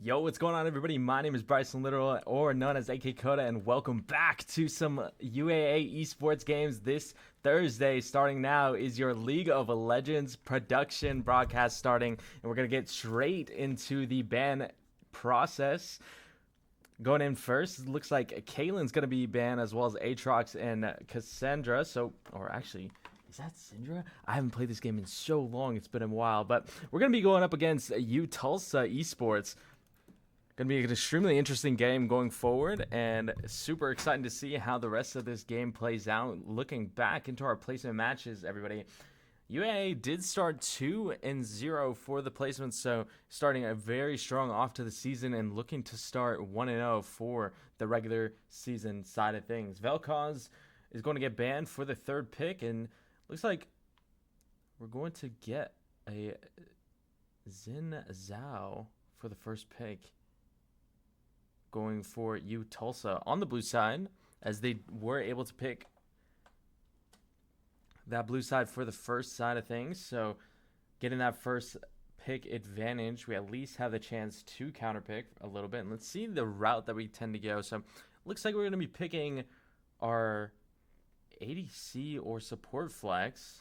Yo, what's going on, everybody? My name is Bryson Literal, or known as AK Coda, and welcome back to some UAA Esports games. This Thursday, starting now, is your League of Legends production broadcast starting, and we're going to get straight into the ban process. Going in first, it looks like Kalen's going to be banned, as well as Aatrox and Cassandra. Is that Syndra? I haven't played this game in so long. It's been a while. But we're going to be going up against UTULSA Esports. Going to be an extremely interesting game going forward, and super exciting to see how the rest of this game plays out. Looking back into our placement matches, everybody, UAA did start 2-0 for the placements, so starting a very strong off to the season and looking to start 1-0 for the regular season side of things. Vel'Koz is going to get banned for the third pick, and looks like we're going to get a Xin Zhao for the first pick, going for UTULSA on the blue side, as they were able to pick that blue side for the first side of things. So getting that first pick advantage, we at least have the chance to counterpick a little bit. And let's see the route that we tend to go. So looks like we're going to be picking our ADC or support flex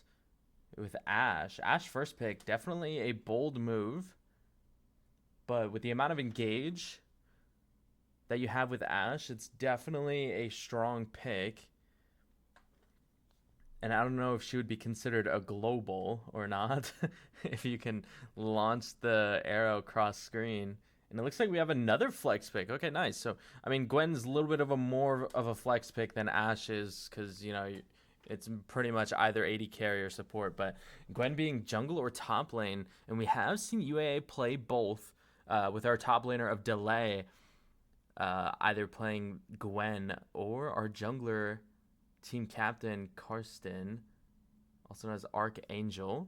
with Ashe. Ashe first pick, definitely a bold move, but with the amount of engage that you have with Ashe, it's definitely a strong pick. And I don't know if she would be considered a global or not, if you can launch the arrow cross screen. And it looks like we have another flex pick. Okay, nice. So, I mean, Gwen's a little bit of a more of a flex pick than Ashe is, because, you know, it's pretty much either AD carry or support. But Gwen being jungle or top lane, and we have seen UAA play both with our top laner of Delay, either playing Gwen or our jungler team captain Karsten, also known as Archangel.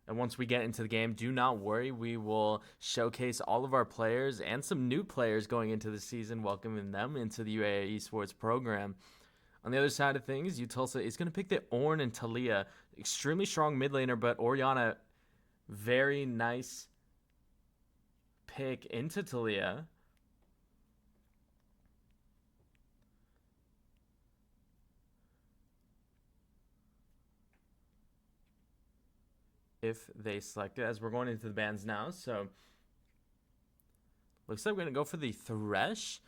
And once we get into the game, do not worry, we will showcase all of our players and some new players going into the season, welcoming them into the UAA Esports program. On the other side of things, UTULSA is going to pick the Ornn and Talia, extremely strong mid laner, but Orianna, very nice pick into Talia. If they select it, as we're going into the bans now. So looks like we're going to go for the Thresh.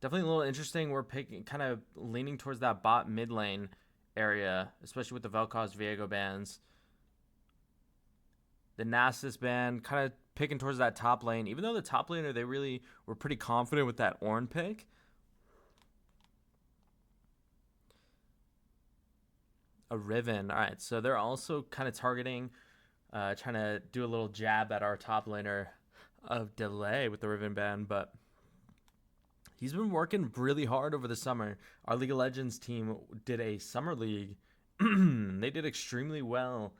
Definitely a little interesting. We're picking, kind of leaning towards that bot mid lane area, especially with the Vel'Koz Viego bans. The Nasus ban, kind of picking towards that top lane. Even though the top laner, they really were pretty confident with that Ornn pick. A Riven. All right, so they're also kind of targeting, trying to do a little jab at our top laner of Delay with the Riven ban, but he's been working really hard over the summer. Our League of Legends team did a summer league. They did extremely well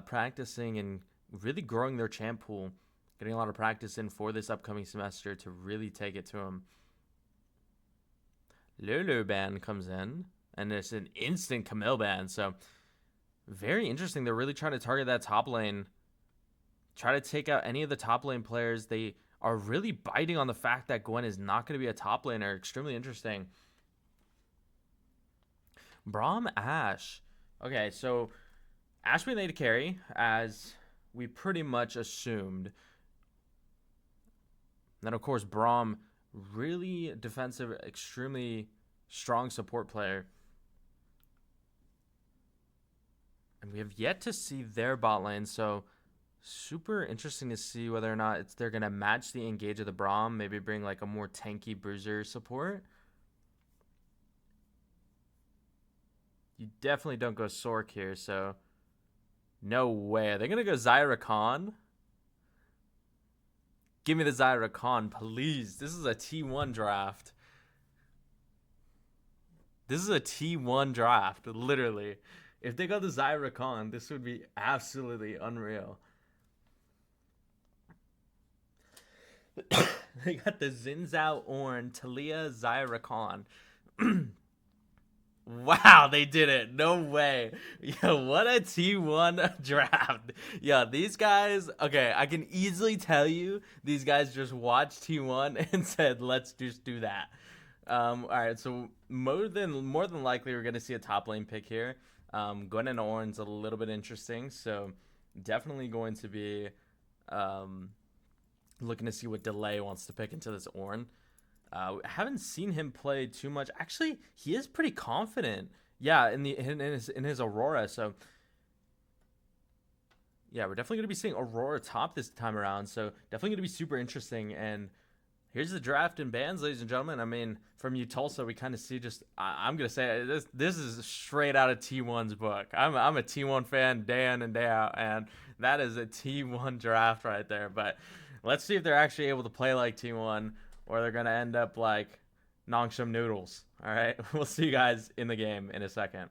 practicing and really growing their champ pool, getting a lot of practice in for this upcoming semester to really take it to them. Lulu ban comes in, and it's an instant Camille ban. So very interesting. They're really trying to target that top lane, try to take out any of the top lane players. They are really biting on the fact that Gwen is not going to be a top laner. Extremely interesting. Braum Ashe. Okay, so Ashe being AD carry, as we pretty much assumed. Then, of course, Braum, really defensive, extremely strong support player. And we have yet to see their bot lane, so super interesting to see whether or not they're going to match the engage of the Braum, maybe bring like a more tanky bruiser support. You definitely don't go Sork here, so no way. Are they going to go Zyra Khan? Give me the Zyra Khan, please. This is a T1 draft. This is a T1 draft, literally. If they go the Zyra Khan, this would be absolutely unreal. They got the Xin Zhao Ornn, Talia, Zyra Khan. Wow, they did it. No way. Yo, what a T1 draft. Yeah, these guys, okay, I can easily tell you these guys just watched T1 and said, let's just do that. All right, so more than likely we're gonna see a top lane pick here. Gwen and Ornn's a little bit interesting, so definitely going to be um, looking to see what Delay wants to pick into this Ornn. Haven't seen him play too much. Actually, he is pretty confident. Yeah, in his Aurora. So yeah, we're definitely gonna be seeing Aurora top this time around. So definitely gonna be super interesting. And here's the draft in bans, ladies and gentlemen. I mean, from UTULSA, we kind of see just. I'm gonna say this is straight out of T1's book. I'm a T1 fan day in and day out, and that is a T1 draft right there. But let's see if they're actually able to play like T1, or they're gonna end up like Nongshim Noodles. All right, we'll see you guys in the game in a second.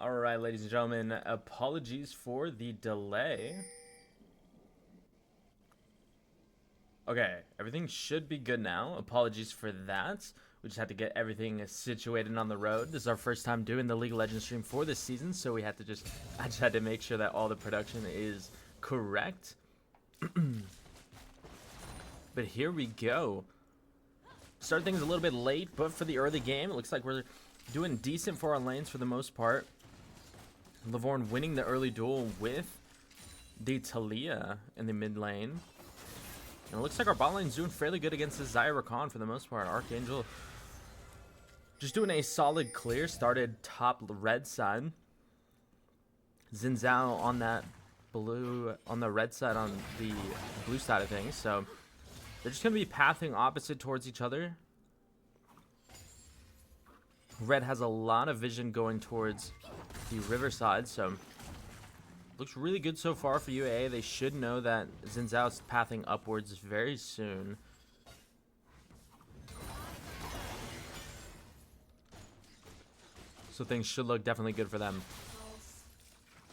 All right, ladies and gentlemen, apologies for the delay. Okay, everything should be good now. Apologies for that. We just had to get everything situated on the road. This is our first time doing the League of Legends stream for this season, so I just had to make sure that all the production is correct. But here we go. Started things a little bit late, but for the early game, it looks like we're doing decent for our lanes for the most part. Lavorn winning the early duel with the Talia in the mid lane. And it looks like our bot lane's doing fairly good against the Zyra for the most part. Archangel just doing a solid clear. Started top red side. Xin Zhao on that blue, on the red side, on the blue side of things. So they're just going to be pathing opposite towards each other. Red has a lot of vision going towards the river side, so looks really good so far for UAA. They should know that Xin Zhao's pathing upwards very soon. So things should look definitely good for them.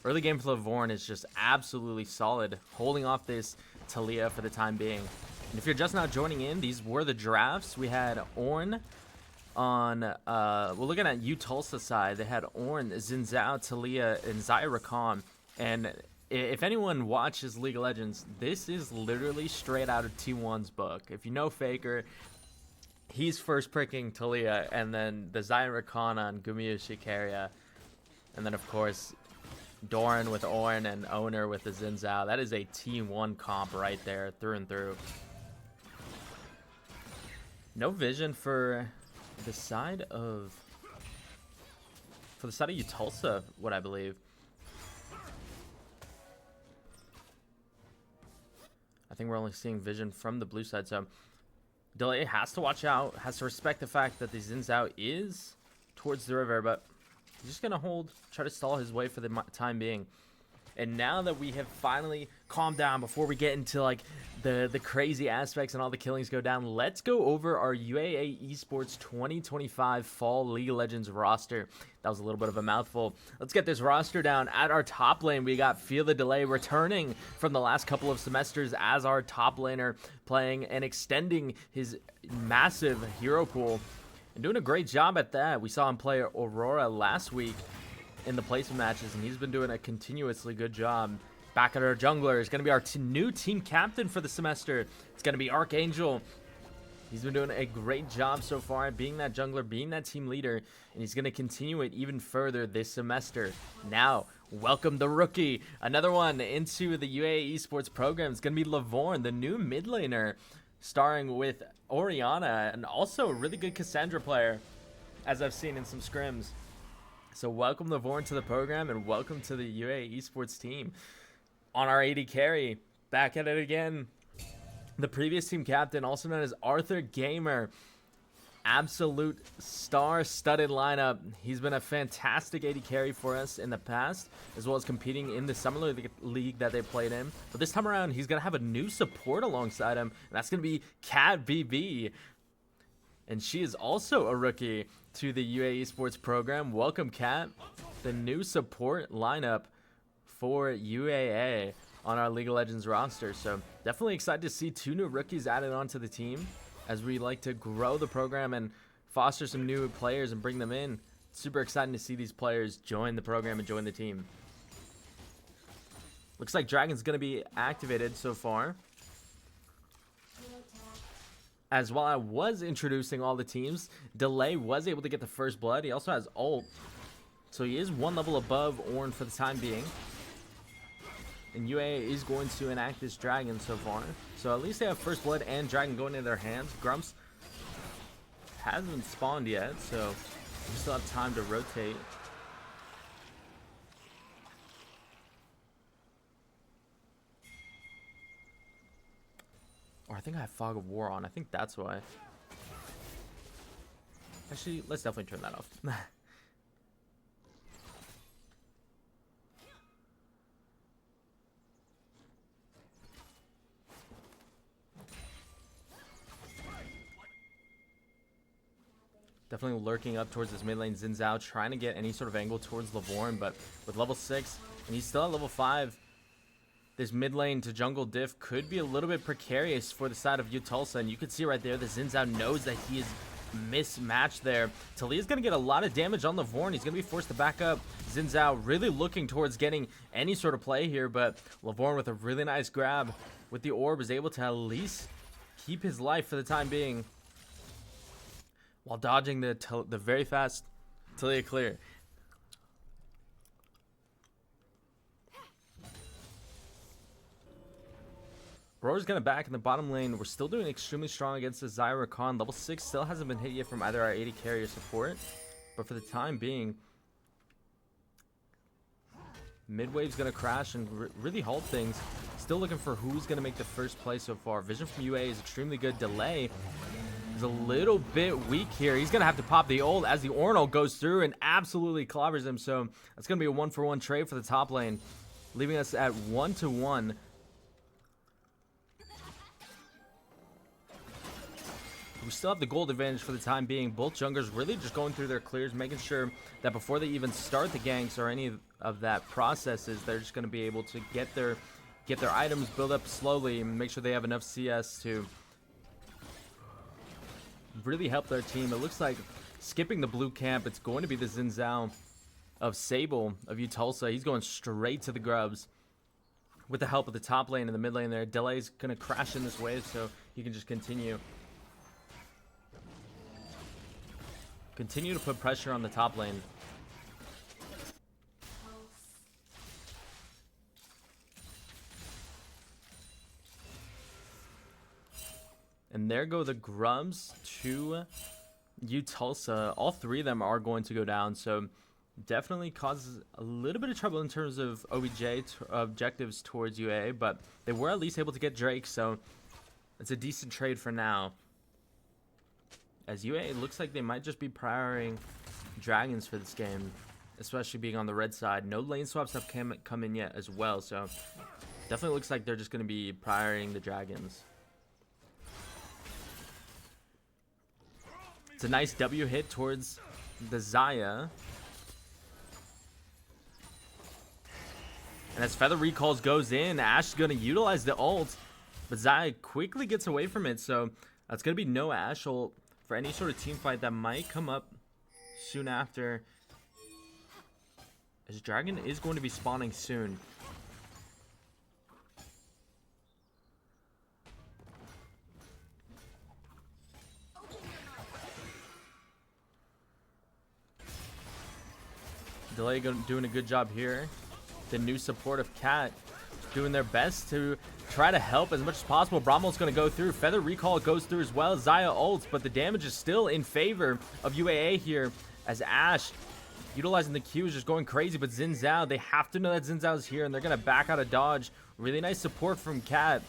Early game for Lavorn is just absolutely solid, holding off this Talia for the time being. And if you're just now joining in, these were the drafts. We had Ornn on, we're looking at UTULSA side. They had Ornn, Xin Zhao, Talia, and Zyra. And if anyone watches League of Legends, this is literally straight out of T1's book. If you know Faker, he's first picking Talia, and then the Zyra on Gumiya Shikaria. And then, of course, Doran with Ornn and Owner with the Xin Zhao. That is a T1 comp right there, through and through. No vision for the side of UTULSA, what I believe. I think we're only seeing vision from the blue side, so Delay has to watch out, has to respect the fact that the Xin Zhao is towards the river, but he's just gonna try to stall his way for the time being. And now that we have finally calmed down, before we get into like the crazy aspects and all the killings go down, let's go over our UAA Esports 2025 Fall League of Legends roster. That was a little bit of a mouthful. Let's get this roster down. At our top lane, we got Feel the Delay returning from the last couple of semesters as our top laner, playing and extending his massive hero pool and doing a great job at that. We saw him play Aurora last week in the placement matches, and he's been doing a continuously good job. Back at our jungler is going to be our new team captain for the semester. It's going to be Archangel. He's been doing a great job so far at being that jungler, being that team leader, and he's going to continue it even further this semester. Now, welcome the rookie. Another one into the UAA Esports program. It's going to be Lavorn, the new mid laner, starring with Orianna, and also a really good Cassandra player, as I've seen in some scrims. So welcome Lavorn to the program, and welcome to the UAA Esports team. On our AD carry, back at it again. The previous team captain, also known as Arthur Gamer. Absolute star-studded lineup. He's been a fantastic AD carry for us in the past, as well as competing in the Summer League that they played in. But this time around, he's going to have a new support alongside him, and that's going to be Cat BB. And she is also a rookie to the UAA Esports program. Welcome, Kat, the new support lineup for UAA on our League of Legends roster. So definitely excited to see two new rookies added onto the team as we like to grow the program and foster some new players and bring them in. Super exciting to see these players join the program and join the team. Looks like Dragon's going to be activated so far. As while I was introducing all the teams, Delay was able to get the first blood. He also has ult, so he is one level above Ornn for the time being. And UAA is going to enact this Dragon so far. So at least they have first blood and Dragon going into their hands. Grumps hasn't spawned yet, so we still have time to rotate. Or I think I have Fog of War on. I think that's why. Actually, let's definitely turn that off. definitely lurking up towards this mid lane. Xin Zhao trying to get any sort of angle towards Lavorn, but with level 6, and he's still at level 5, this mid lane to jungle diff could be a little bit precarious for the side of UTULSA, and you can see right there that Xin Zhao knows that he is mismatched there. Talia's going to get a lot of damage on Lavorn. He's going to be forced to back up. Xin Zhao really looking towards getting any sort of play here, but Lavorn with a really nice grab with the orb is able to at least keep his life for the time being while dodging the very fast Talia clear. Roar's gonna back in the bottom lane. We're still doing extremely strong against the Zyra Khan. Level 6 still hasn't been hit yet from either our AD carry or support. But for the time being, mid-wave's gonna crash and really halt things. Still looking for who's gonna make the first play so far. Vision from UA is extremely good. Delay is a little bit weak here. He's gonna have to pop the ult as the Ornal goes through and absolutely clobbers him. So that's gonna be a 1-for-1 trade for the top lane, leaving us at 1-to-1. We still have the gold advantage for the time being. Both junglers really just going through their clears, making sure that before they even start the ganks or any of that processes, they're just going to be able to get their items, build up slowly, and make sure they have enough CS to really help their team. It looks like skipping the blue camp, it's going to be the Xin Zhao of Sable of UTULSA. He's going straight to the grubs with the help of the top lane and the mid lane there. Delay's going to crash in this wave, so he can just continue to put pressure on the top lane. And there go the grubs to UTULSA. All three of them are going to go down, so definitely causes a little bit of trouble in terms of OBJ objectives towards UAA, but they were at least able to get Drake, so it's a decent trade for now. As UA, it looks like they might just be prioring dragons for this game, especially being on the red side. No lane swaps have come in yet as well, so definitely looks like they're just going to be prioring the dragons. It's a nice W hit towards the Xayah. And as Feather Recalls goes in, Ashe is going to utilize the ult, but Xayah quickly gets away from it, so that's going to be no Ashe ult for any sort of team fight that might come up soon after, as Dragon is going to be spawning soon. Delay doing a good job here. The new support of Cat doing their best to try to help as much as possible. Bromwell's going to go through. Feather Recall goes through as well. Xayah ults, but the damage is still in favor of UAA here, as Ashe utilizing the Q is just going crazy. But Xin Zhao, they have to know that Xin Zhao is here, and they're going to back out of dodge. Really nice support from Cat.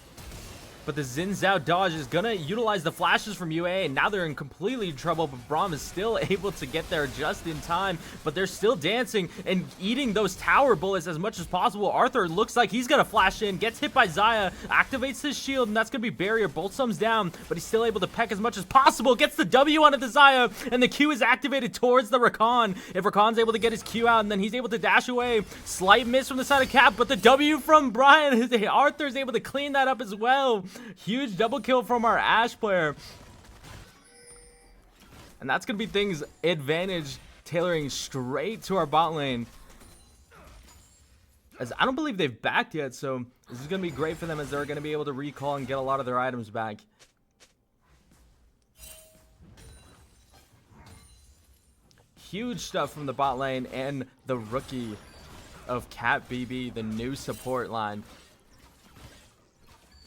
But the Xin Zhao dodge is going to utilize the flashes from UA, and now they're in completely trouble, but Braum is still able to get there just in time, but they're still dancing and eating those tower bullets as much as possible. Arthur looks like he's going to flash in, gets hit by Xayah, activates his shield, and that's going to be barrier. Bolt sums down, but he's still able to peck as much as possible, gets the W onto the Xayah, and the Q is activated towards the Rakan. If Rakan's able to get his Q out, and then he's able to dash away, slight miss from the side of Cap, but the W from Brian, Arthur is able to clean that up as well. Huge double kill from our Ashe player. And that's going to be things advantage tailoring straight to our bot lane. As I don't believe they've backed yet, so this is going to be great for them, as they're going to be able to recall and get a lot of their items back. Huge stuff from the bot lane and the rookie of Cat BB, the new support line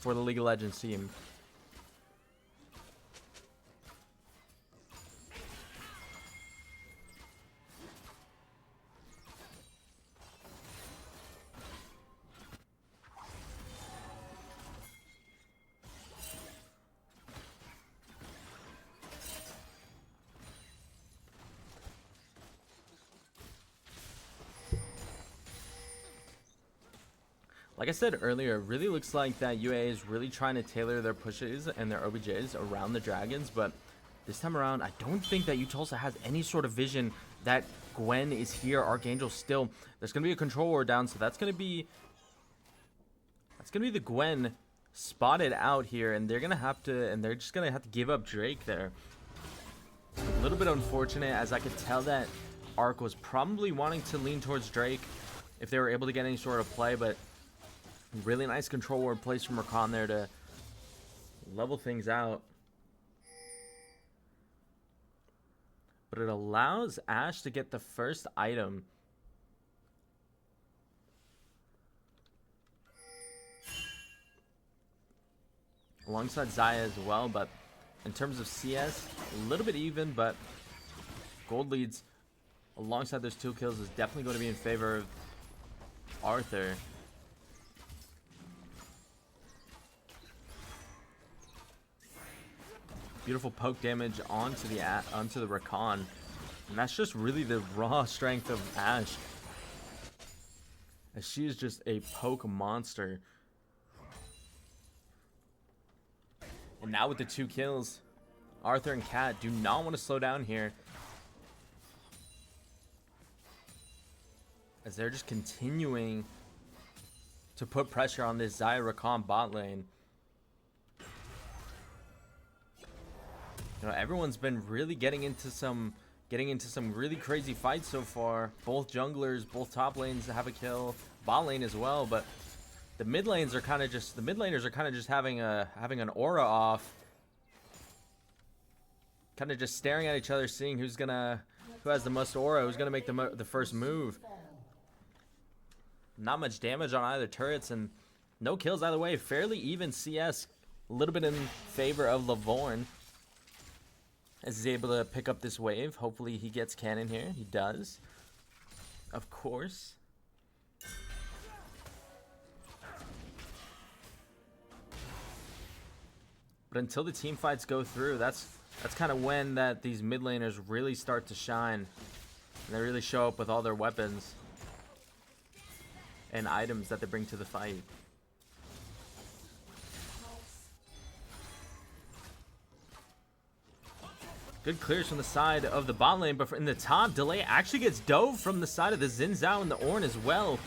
for the League of Legends team. Like I said earlier, it really looks like that UA is really trying to tailor their pushes and their OBJs around the dragons, but This time around, I don't think that UTULSA has any sort of vision that Gwen is here. Archangel still. There's going to be a control ward down, so that's going to be the Gwen spotted out here, and they're just going to have to give up Drake there. A little bit unfortunate, as I could tell that Arc was probably wanting to lean towards Drake if they were able to get any sort of play, but really nice control ward place from Rakan there to level things out. But it allows Ashe to get the first item. Alongside Xayah as well, but in terms of CS, a little bit even, but gold leads alongside those 2 kills is definitely going to be in favor of Arthur. Beautiful poke damage onto the Rakan, and that's just really the raw strength of Ashe, as she is just a poke monster. And now with the 2 kills, Arthur and Cat do not want to slow down here, as they're just continuing to put pressure on this Xayah Rakan bot lane. You know, everyone's been really getting into some really crazy fights so far. Both junglers, both top lanes have a kill, bot lane as well, but the mid lanes are kind of just having an aura off, kind of just staring at each other, seeing who has the most aura, who's gonna make the first move. Not much damage on either turrets and no kills either way. Fairly even CS, a little bit in favor of Lavorn, as he's able to pick up this wave. Hopefully he gets cannon here. He does, of course. But until the team fights go through, that's kind of when these mid laners really start to shine, and they really show up with all their weapons and items that they bring to the fight. Good clears from the side of the bot lane, but in the top, Delay actually gets dove from the side of the Xin Zhao and the Ornn as well.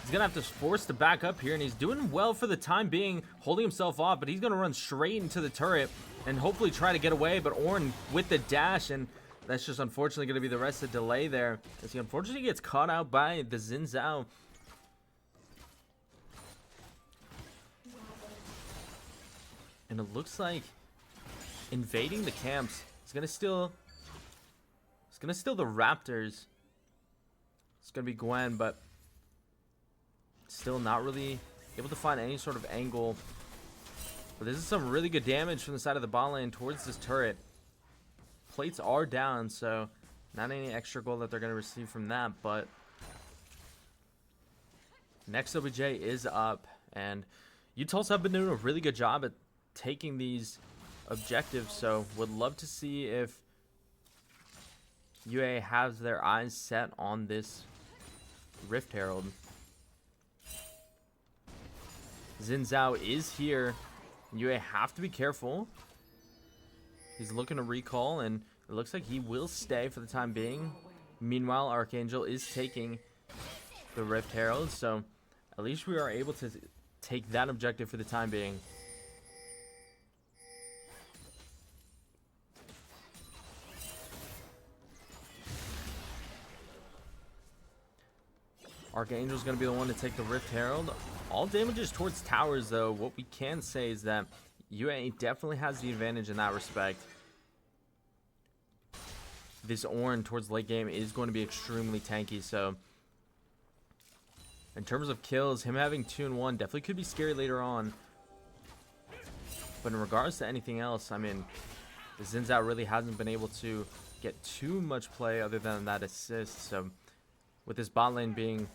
He's going to have to force to back up here, and he's doing well for the time being, holding himself off, but he's going to run straight into the turret and hopefully try to get away, but Ornn with the dash, and that's just unfortunately going to be the rest of Delay there, as he unfortunately gets caught out by the Xin Zhao. And it looks like invading the camps, it's gonna steal the Raptors. It's gonna be Gwen, but still not really able to find any sort of angle. But this is some really good damage from the side of the bot lane towards this turret. Plates are down, so not any extra gold that they're gonna receive from that, but next OBJ is up, and UTULSA have been doing a really good job at taking these objectives, so would love to see if UAA has their eyes set on this Rift Herald. Xin Zhao is here. UAA have to be careful. He's looking to recall, and it looks like he will stay for the time being. Meanwhile, Archangel is taking the Rift Herald, so at least we are able to take that objective for the time being. Archangel's going to be the one to take the Rift Herald. All damages towards towers, though. What we can say is that UAA definitely has the advantage in that respect. This Ornn towards late game is going to be extremely tanky, so in terms of kills, him having 2 and 1 definitely could be scary later on. But in regards to anything else, I mean, the Xin Zhao really hasn't been able to get too much play other than that assist. So with this bot lane being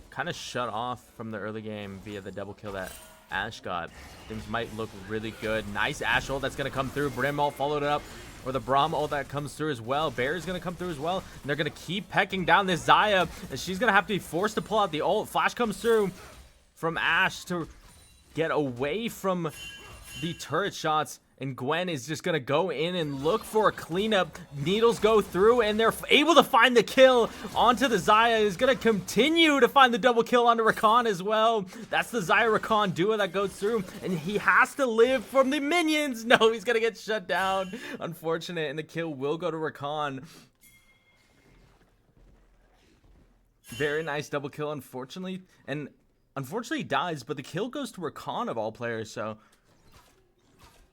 kind of shut off from the early game via the double kill that Ashe got, things might look really good. Nice Ashe ult that's going to come through. Brim ult followed it up, or the Braum ult that comes through as well. Bear's going to come through as well, and they're going to keep pecking down this Xayah, and she's going to have to be forced to pull out the ult. Flash comes through from Ashe to get away from the turret shots, And Gwen is just going to go in and look for a cleanup. Needles go through, and they're able to find the kill onto the Xayah. Is going to continue to find the double kill onto Rakan as well. That's the Xayah Rakan duo that goes through, and he has to live from the minions. No, he's going to get shut down. Unfortunate, and the kill will go to Rakan. Very nice double kill, unfortunately. And unfortunately, he dies, but the kill goes to Rakan of all players, so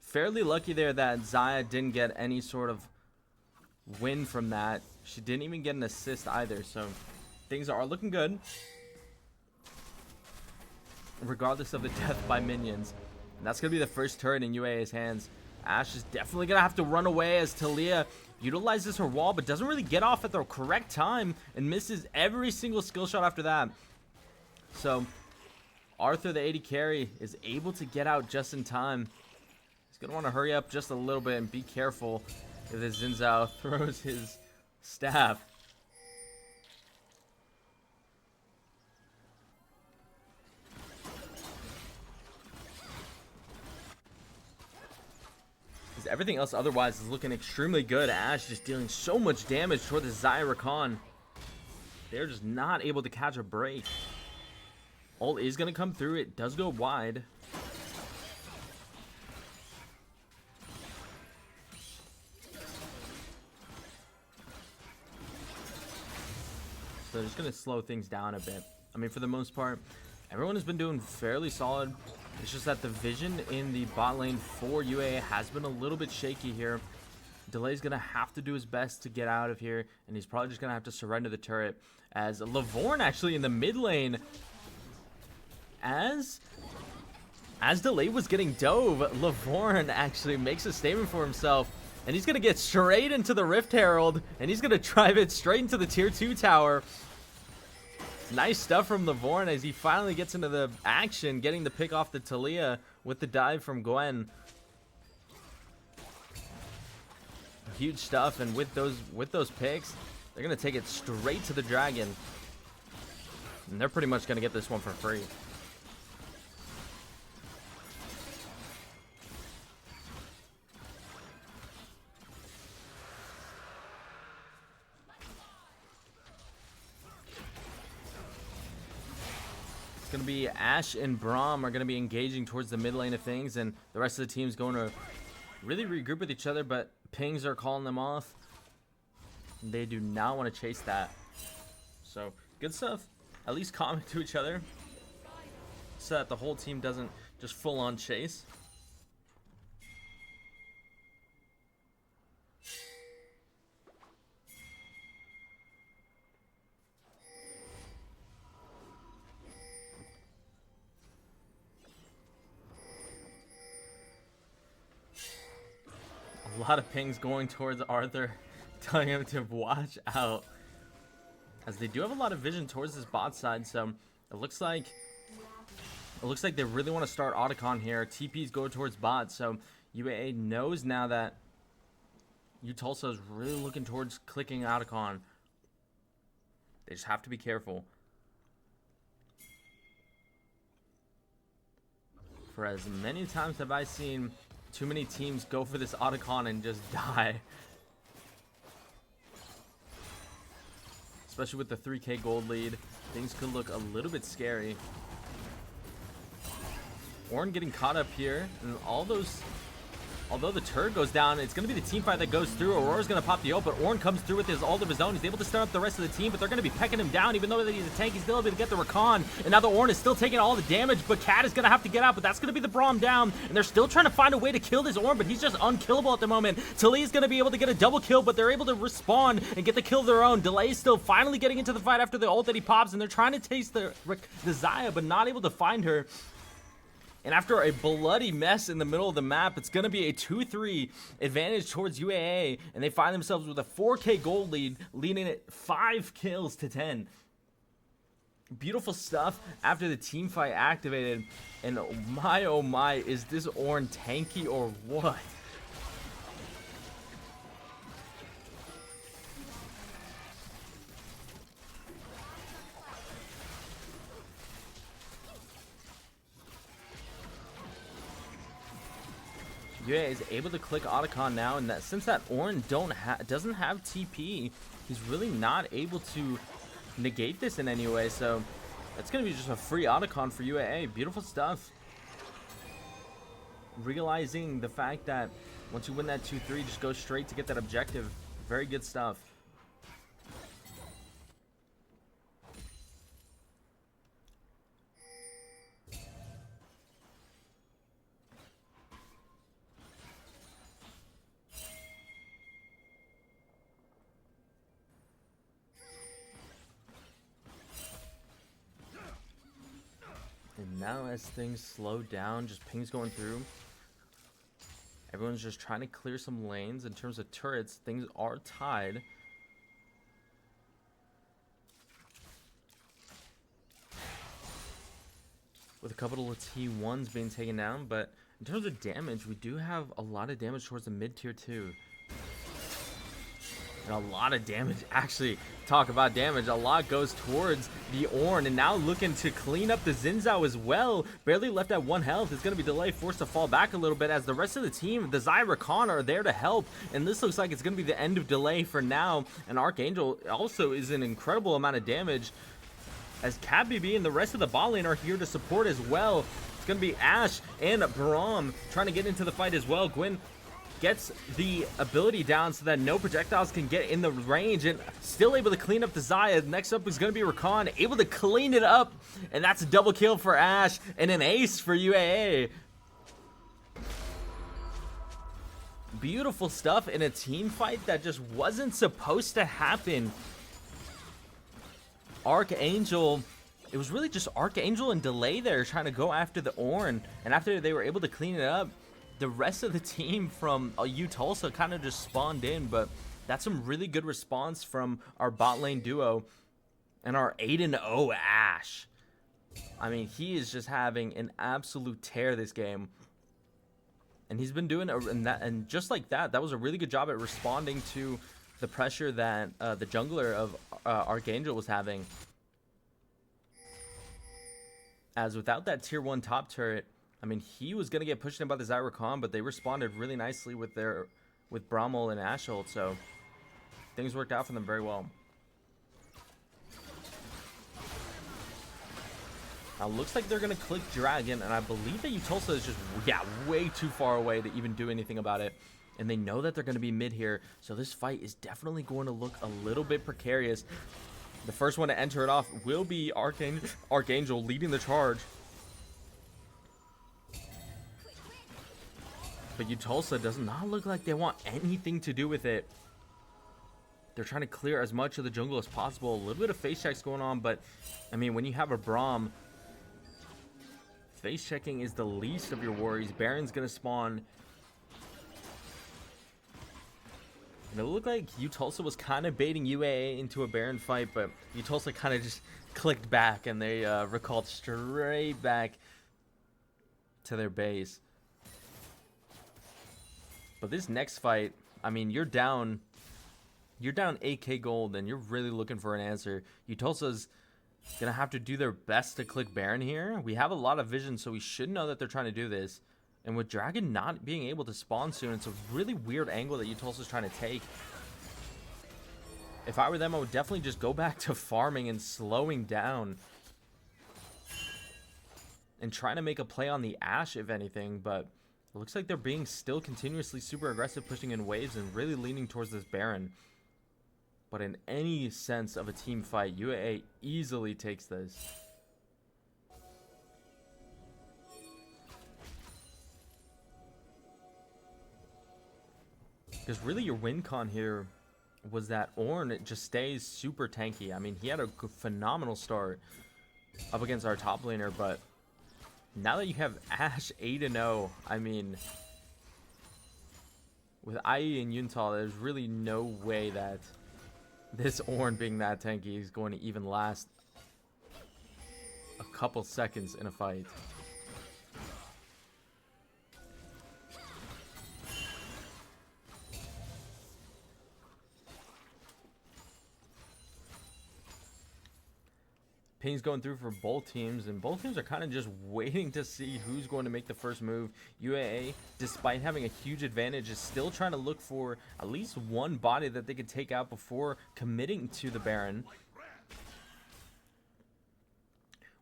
fairly lucky there that Xayah didn't get any sort of win from that. She didn't even get an assist either, so things are looking good regardless of the death by minions. And that's going to be the first turret in UAA's hands. Ashe is definitely going to have to run away as Taliyah utilizes her wall, but doesn't really get off at the correct time and misses every single skill shot after that. So Arthur, the AD carry, is able to get out just in time. Gonna want to hurry up just a little bit and be careful if this Xin Zhao throws his staff. Because everything else otherwise is looking extremely good. Ashe just dealing so much damage toward the Xayah Rakan. They're just not able to catch a break. Ult is gonna come through. It does go wide. So they're just going to slow things down a bit. I mean, for the most part, everyone has been doing fairly solid. It's just that the vision in the bot lane for UAA has been a little bit shaky here. Delay's going to have to do his best to get out of here, and he's probably just going to have to surrender the turret. As Lavorn actually in the mid lane, as Delay was getting dove, Lavorn actually makes a statement for himself. And he's going to get straight into the Rift Herald, and he's going to drive it straight into the tier 2 tower. Nice stuff from Lavorn as he finally gets into the action, getting the pick off the Taliyah with the dive from Gwen. Huge stuff, and with those picks, they're going to take it straight to the Dragon. And they're pretty much going to get this one for free. Going to be Ashe and Braum are going to be engaging towards the mid lane of things, and the rest of the team's going to really regroup with each other, but pings are calling them off. They do not want to chase that. So good stuff. At least comment to each other so that the whole team doesn't just full on chase. A lot of pings going towards Arthur, telling him to watch out, as they do have a lot of vision towards this bot side. So it looks like they really want to start Otacon here. TPs go towards bot, so UAA knows now that UTULSA is really looking towards clicking Otacon. They just have to be careful. For as many times have I seen too many teams go for this Otacon and just die. Especially with the 3k gold lead, things could look a little bit scary. Ornn getting caught up here, and although the turret goes down, it's going to be the team fight that goes through. Aurora's going to pop the ult, but Ornn comes through with his ult of his own. He's able to stun up the rest of the team, but they're going to be pecking him down. Even though he's a tank, he's still able to get the Rakan. And now the Ornn is still taking all the damage, but Cat is going to have to get out, but that's going to be the Braum down. And they're still trying to find a way to kill this Ornn, but he's just unkillable at the moment. Taliyah is going to be able to get a double kill, but they're able to respawn and get the kill of their own. Delay is still finally getting into the fight after the ult that he pops, and they're trying to chase the Xayah, but not able to find her. And after a bloody mess in the middle of the map, it's going to be a 2-3 advantage towards UAA. And they find themselves with a 4k gold lead, leading it 5 kills to 10. Beautiful stuff after the team fight activated. And oh my, is this Ornn tanky or what? UAA is able to click Otacon now, and that since that Ornn doesn't have TP, he's really not able to negate this in any way. So it's going to be just a free Otacon for UAA. Beautiful stuff. Realizing the fact that once you win that 2-3, just go straight to get that objective. Very good stuff. And now as things slow down, just pings going through. Everyone's just trying to clear some lanes. In terms of turrets, things are tied. With a couple of T1s being taken down, but in terms of damage, we do have a lot of damage towards the mid-tier 2. And a lot of damage, actually, talk about damage, a lot goes towards the Ornn, and now looking to clean up the Xin Zhao as well. Barely left at 1 health. It's going to be Delay, forced to fall back a little bit as the rest of the team, the Zyra Khan, are there to help. And this looks like it's going to be the end of Delay for now. And Archangel also is an incredible amount of damage, as CapBB and the rest of the bot lane are here to support as well. It's going to be Ashe and Braum trying to get into the fight as well. Gwyn gets the ability down so that no projectiles can get in the range, and still able to clean up the Xayah. Next up is going to be Rakan, able to clean it up, and that's a double kill for Ashe and an ace for UAA. Beautiful stuff in a team fight that just wasn't supposed to happen. Archangel, it was really just Archangel and Delay there trying to go after the Ornn, and after they were able to clean it up, the rest of the team from UTULSA kind of just spawned in. But that's some really good response from our bot lane duo and our 8-0 Ashe. I mean, he is just having an absolute tear this game, and he's been doing and just like that, that was a really good job at responding to the pressure that the jungler of Archangel was having. As without that tier 1 top turret, I mean, he was going to get pushed in by the Zyra Khan, but they responded really nicely with Bramble and Ashe ult, so things worked out for them very well. Now, looks like they're going to click Dragon, and I believe that UTULSA is just, way too far away to even do anything about it. And they know that they're going to be mid here, so this fight is definitely going to look a little bit precarious. The first one to enter it off will be Archangel leading the charge. But UTULSA does not look like they want anything to do with it. They're trying to clear as much of the jungle as possible. A little bit of face checks going on, but I mean, when you have a Braum, face checking is the least of your worries. Baron's going to spawn. And it looked like UTULSA was kind of baiting UAA into a Baron fight, but UTULSA kind of just clicked back, and they recalled straight back to their base. But this next fight, I mean, you're down 8k gold, and you're really looking for an answer. UTULSA's gonna have to do their best to click Baron here. We have a lot of vision, so we should know that they're trying to do this. And with Dragon not being able to spawn soon, it's a really weird angle that UTULSA's trying to take. If I were them, I would definitely just go back to farming and slowing down, and trying to make a play on the Ashe, if anything. But it looks like they're being still continuously super aggressive, pushing in waves and really leaning towards this Baron. But in any sense of a team fight, UAA easily takes this. Because really your win con here was that Ornn just stays super tanky. I mean, he had a phenomenal start up against our top laner, but now that you have Ashe 8-0, I mean, with IE and Yuntal, there's really no way that this Ornn being that tanky is going to even last a couple seconds in a fight. Pings going through for both teams, and both teams are kind of just waiting to see who's going to make the first move. UAA, despite having a huge advantage, is still trying to look for at least one body that they could take out before committing to the Baron.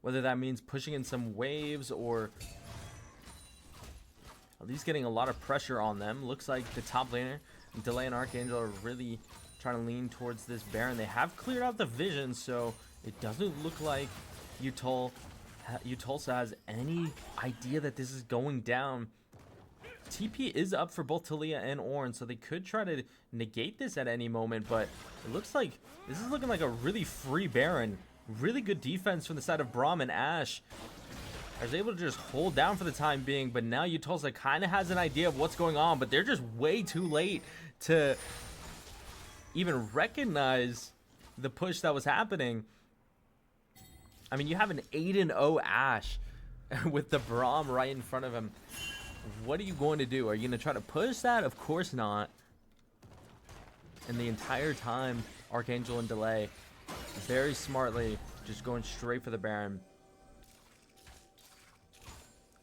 Whether that means pushing in some waves or at least getting a lot of pressure on them. Looks like the top laner, Delay and Archangel, are really trying to lean towards this Baron. They have cleared out the vision, so it doesn't look like UTULSA has any idea that this is going down. TP is up for both Taliyah and Ornn, so they could try to negate this at any moment, but it looks like this is looking like a really free Baron. Really good defense from the side of Braum, and Ashe is able to just hold down for the time being, but now UTULSA kind of has an idea of what's going on, but they're just way too late to even recognize the push that was happening. I mean, you have an 8-0 Ashe with the Braum right in front of him. What are you going to do? Are you going to try to push that? Of course not. And the entire time, Archangel and Delay very smartly just going straight for the Baron.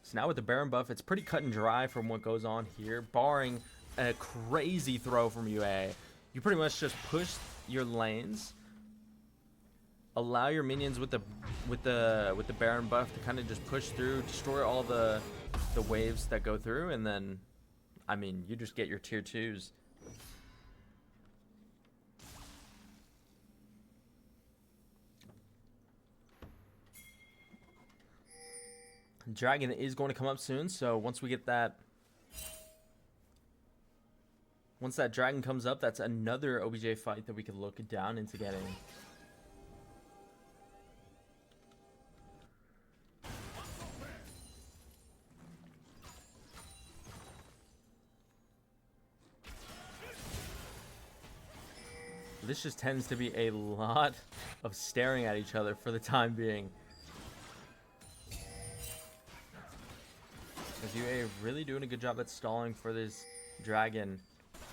So now with the Baron buff, it's pretty cut and dry from what goes on here, barring a crazy throw from UA. You pretty much just push your lanes, allow your minions with the Baron buff to kind of just push through, destroy all the waves that go through, and then, I mean, you just get your tier 2s. Dragon is going to come up soon, so once we get that, once that dragon comes up, that's another OBJ fight that we could look down into getting. This just tends to be a lot of staring at each other for the time being. As UA really doing a good job at stalling for this dragon.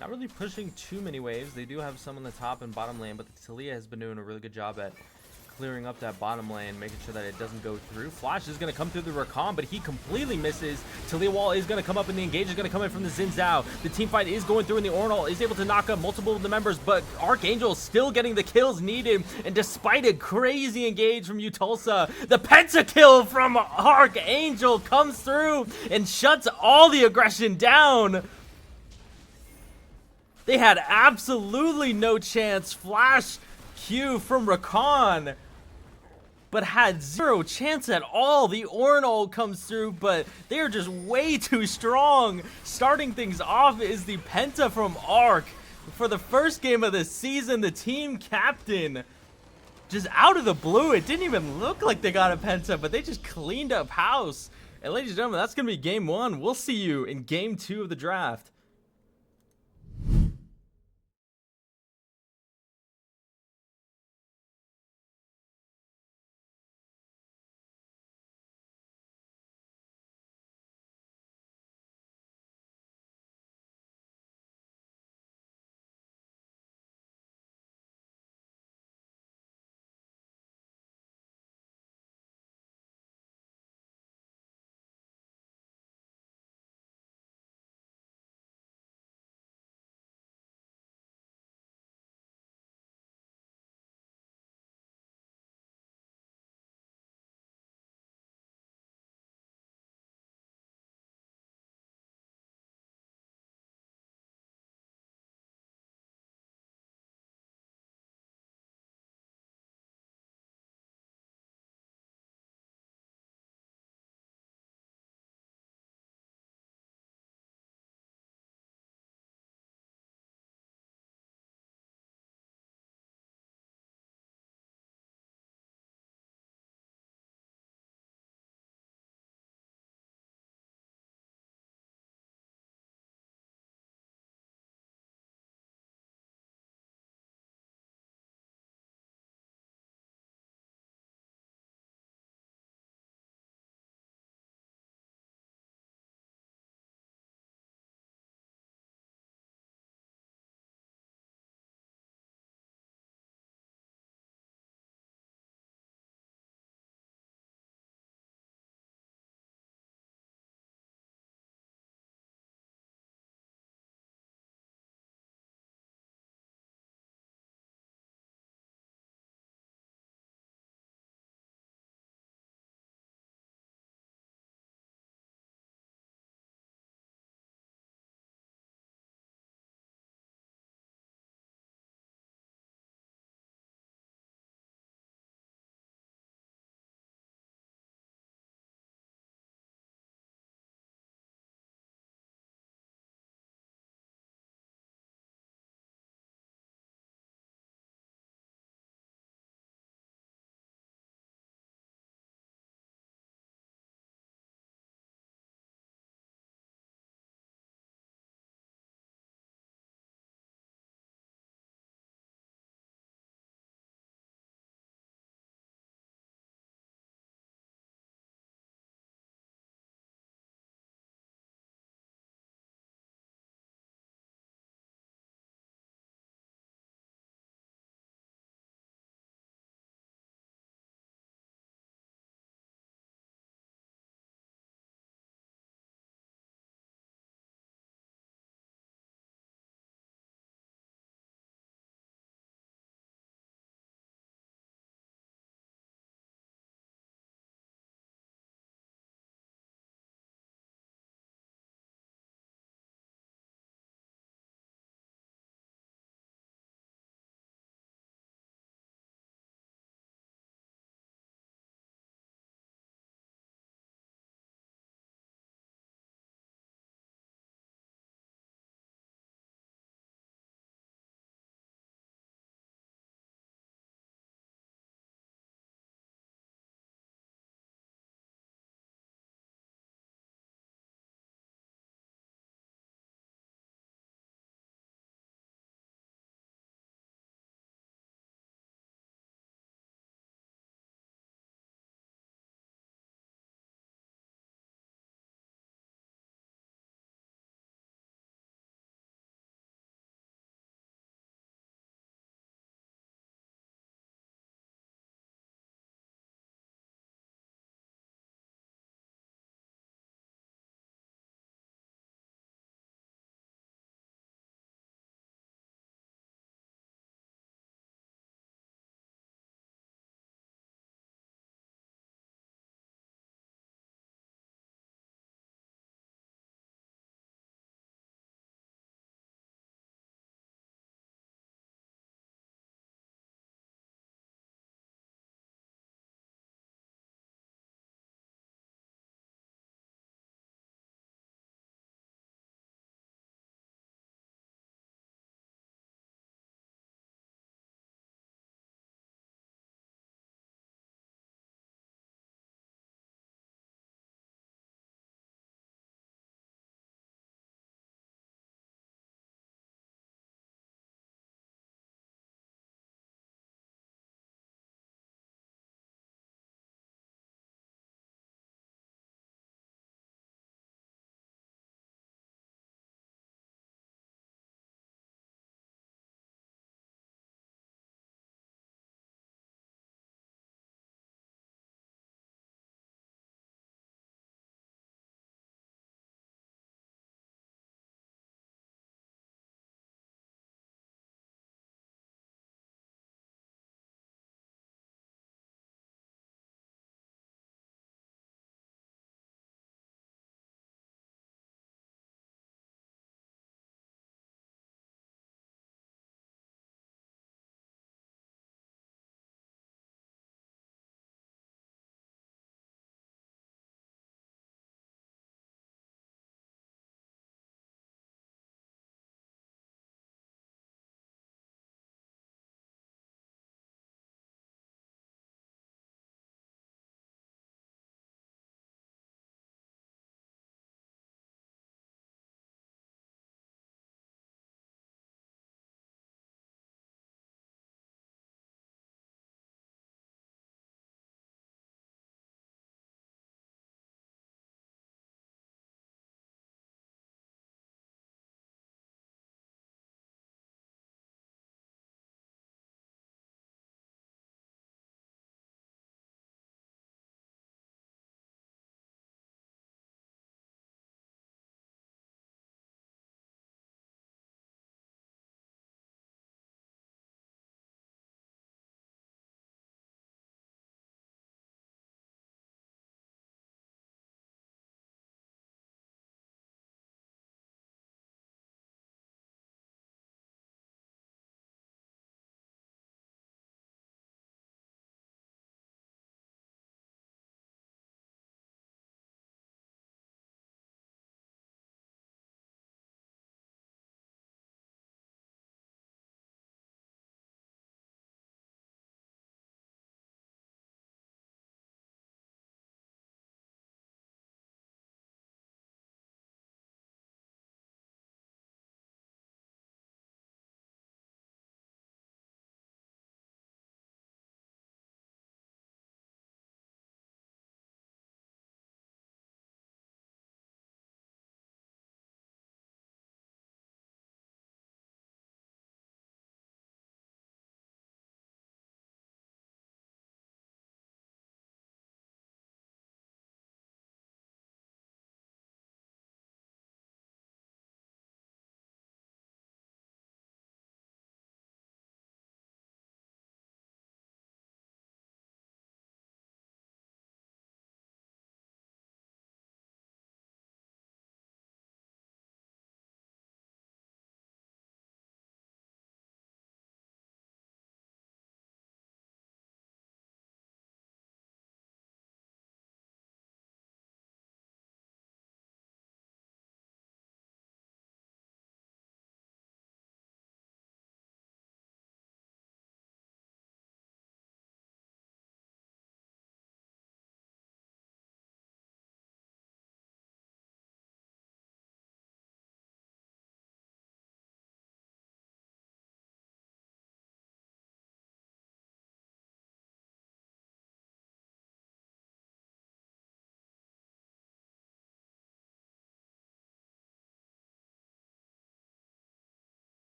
Not really pushing too many waves. They do have some on the top and bottom lane, but the Taliyah has been doing a really good job at clearing up that bottom lane, making sure that it doesn't go through. Flash is going to come through the Rakan, but he completely misses. Taliyah wall is going to come up, and the engage is going to come in from the Xin Zhao. The team fight is going through, and the Ornn is able to knock up multiple of the members, but Archangel is still getting the kills needed, and despite a crazy engage from UTULSA, the pentakill from Archangel comes through and shuts all the aggression down. They had absolutely no chance. Flash Q from Rakan, but had zero chance at all. The Ornn ult comes through, but they're just way too strong. Starting things off is the Penta from Arc. For the first game of the season, the team captain, just out of the blue, it didn't even look like they got a Penta, but they just cleaned up house. And ladies and gentlemen, that's going to be game 1. We'll see you in game 2 of the draft.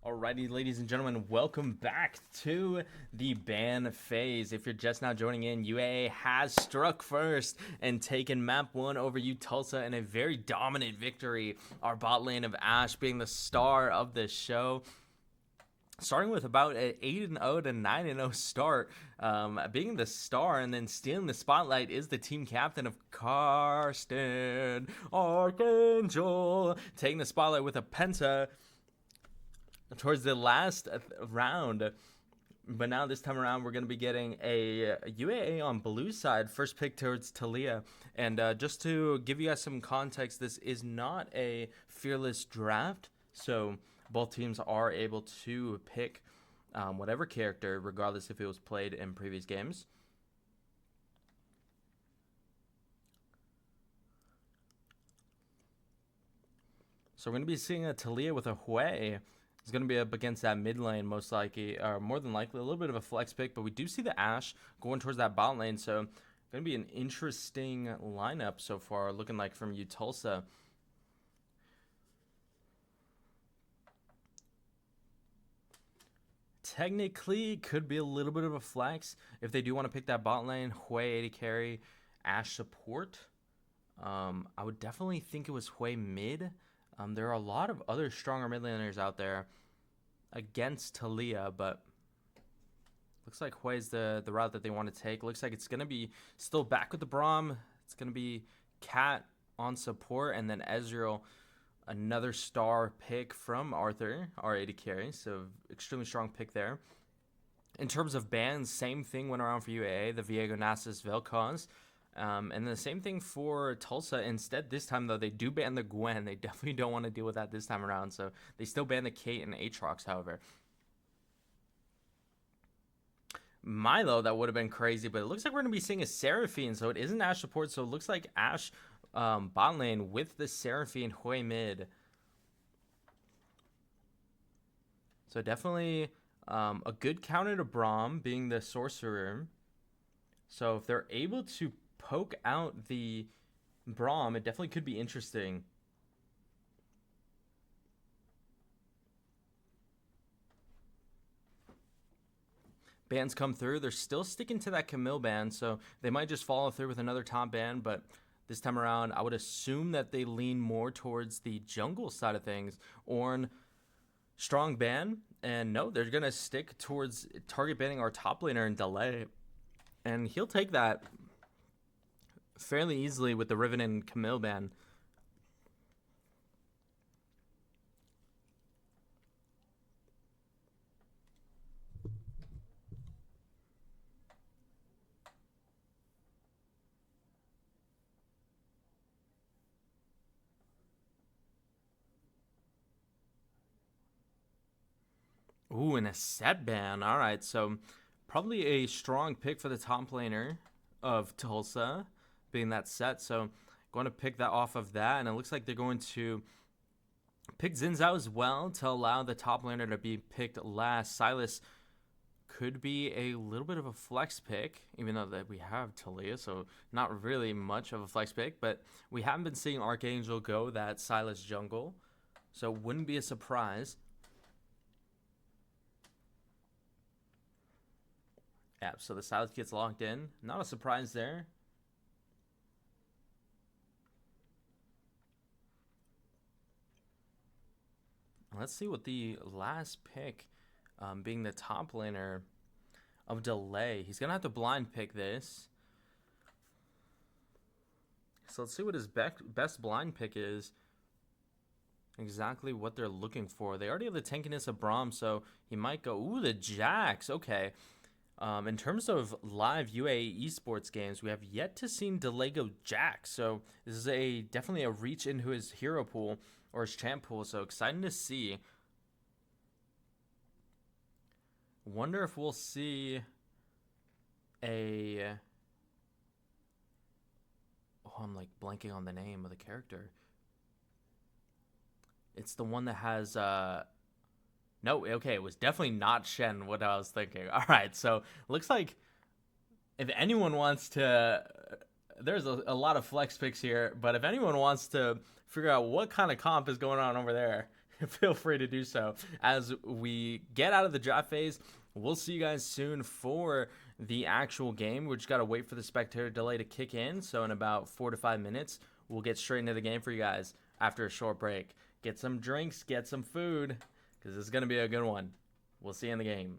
Alrighty, ladies and gentlemen, welcome back to the ban phase. If you're just now joining in, UAA has struck first and taken map 1 over UTULSA in a very dominant victory. Our bot lane of Ashe being the star of this show. Starting with about an 8-0 to 9-0 start, being the star and then stealing the spotlight is the team captain of Karsten Archangel, taking the spotlight with a penta towards the last round. But now this time around, we're going to be getting a UAA on blue side, first pick towards Talia. And just to give you guys some context, this is not a fearless draft, so both teams are able to pick whatever character, regardless if it was played in previous games. So we're going to be seeing a Talia with a Hui. It's going to be up against that mid lane, most likely, or more than likely, a little bit of a flex pick. But we do see the Ashe going towards that bot lane, so going to be an interesting lineup so far, looking like from UTULSA. Technically, could be a little bit of a flex if they do want to pick that bot lane. Hui AD carry, Ashe support. I would definitely think it was Hui mid. There are a lot of other stronger mid laners out there against Talia, but looks like Hui is the route that they want to take. Looks like it's going to be still back with the Braum. It's going to be Cat on support, and then Ezreal, another star pick from Arthur, our AD carry, so extremely strong pick there. In terms of bans, same thing went around for UAA, the Viego Nasus Vel'Koz. And the same thing for Tulsa. Instead, this time, though, they do ban the Gwen. They definitely don't want to deal with that this time around, so they still ban the Kate and Aatrox, however. Milo, that would have been crazy, but it looks like we're going to be seeing a Seraphine, so it isn't Ashe support, so it looks like Ashe bot lane with the Seraphine Hui mid. So definitely a good counter to Braum being the sorcerer. So if they're able to poke out the Braum, it definitely could be interesting. Bans come through. They're still sticking to that Camille ban, so they might just follow through with another top ban, but this time around, I would assume that they lean more towards the jungle side of things. Ornn, strong ban, and no, they're going to stick towards target banning our top laner and delay. And he'll take that fairly easily with the Riven and Camille ban. Ooh, and a set ban. All right, so probably a strong pick for the top laner of Tulsa, being that set. So going to pick that off of that, and it looks like they're going to pick Xin Zhao as well to allow the top laner to be picked last. Sylas could be a little bit of a flex pick, even though that we have Talia, so not really much of a flex pick, but we haven't been seeing Archangel go that Sylas jungle, so wouldn't be a surprise. Yeah, so the Sylas gets locked in. Not a surprise there. Let's see what the last pick, being the top laner of delay. He's going to have to blind pick this. So let's see what his best blind pick is. Exactly what they're looking for. They already have the tankiness of Braum, so he might go, ooh, the Jax. Okay. In terms of live UAA Esports games, we have yet to see delay go Jax. So this is definitely a reach into his hero pool or his champ pool. So exciting to see. Wonder if we'll see a... Oh, I'm like blanking on the name of the character. It's the one that has... No, okay, it was definitely not Shen, what I was thinking. All right, so looks like if anyone wants to... There's a lot of flex picks here, but if anyone wants to figure out what kind of comp is going on over there, feel free to do so. As we get out of the draft phase, we'll see you guys soon for the actual game. We just got to wait for the spectator delay to kick in. So in about 4 to 5 minutes, we'll get straight into the game for you guys after a short break. Get some drinks, get some food, because this is going to be a good one. We'll see you in the game.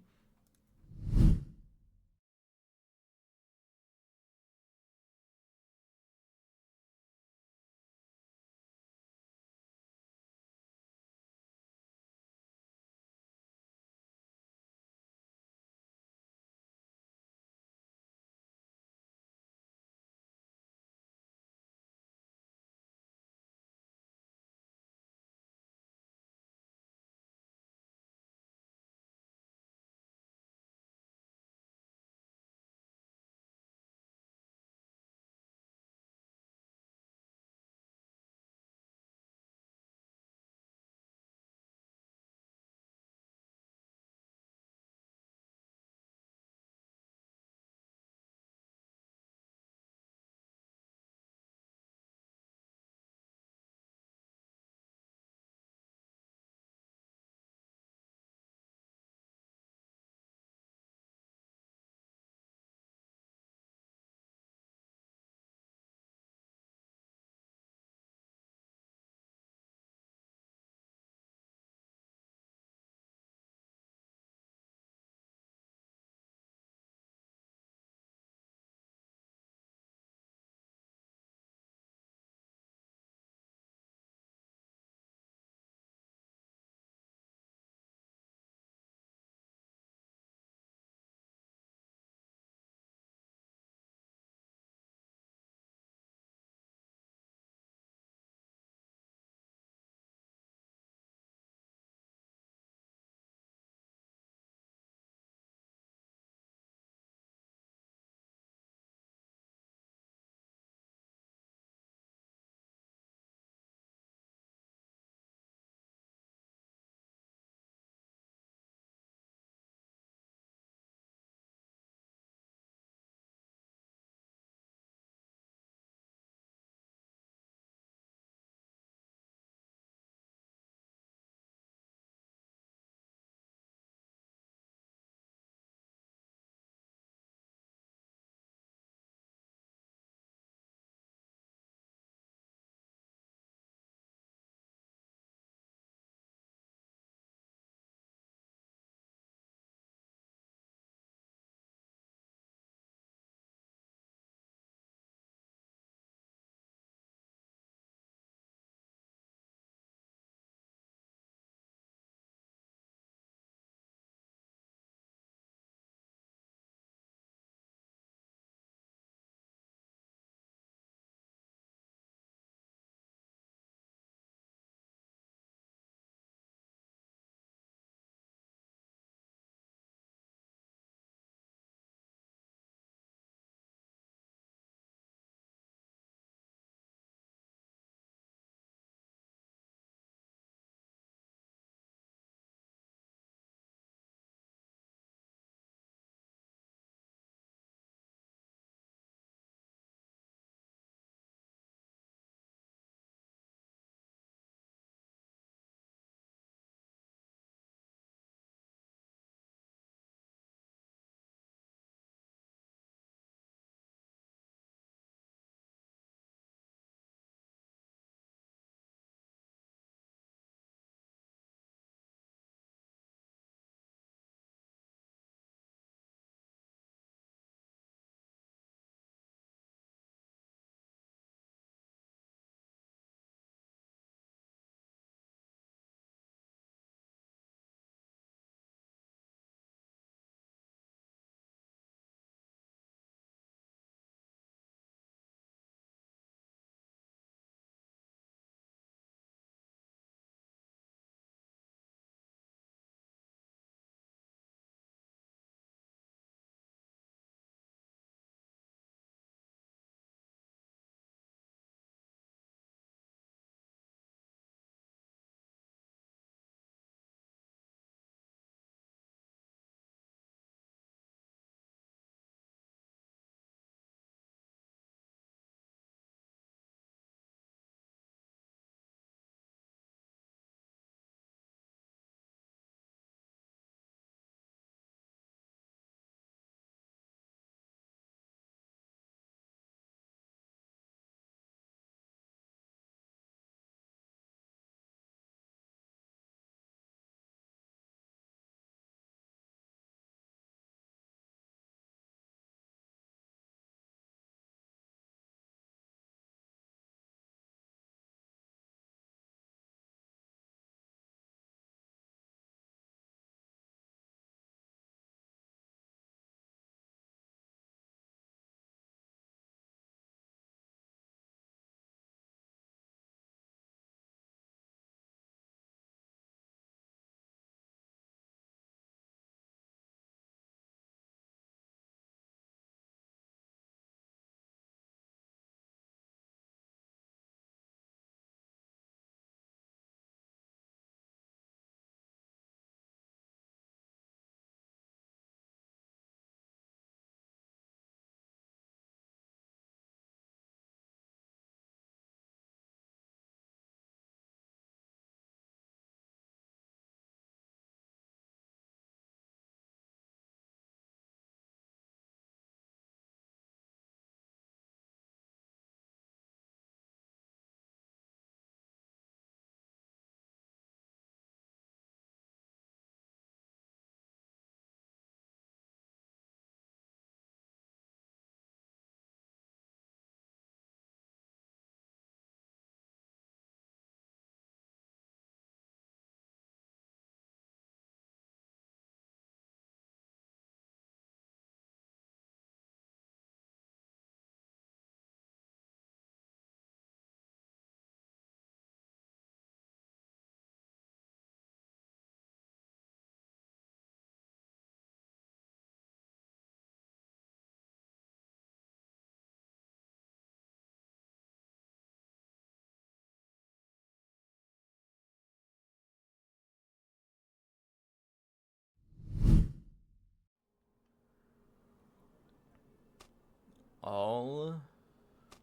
All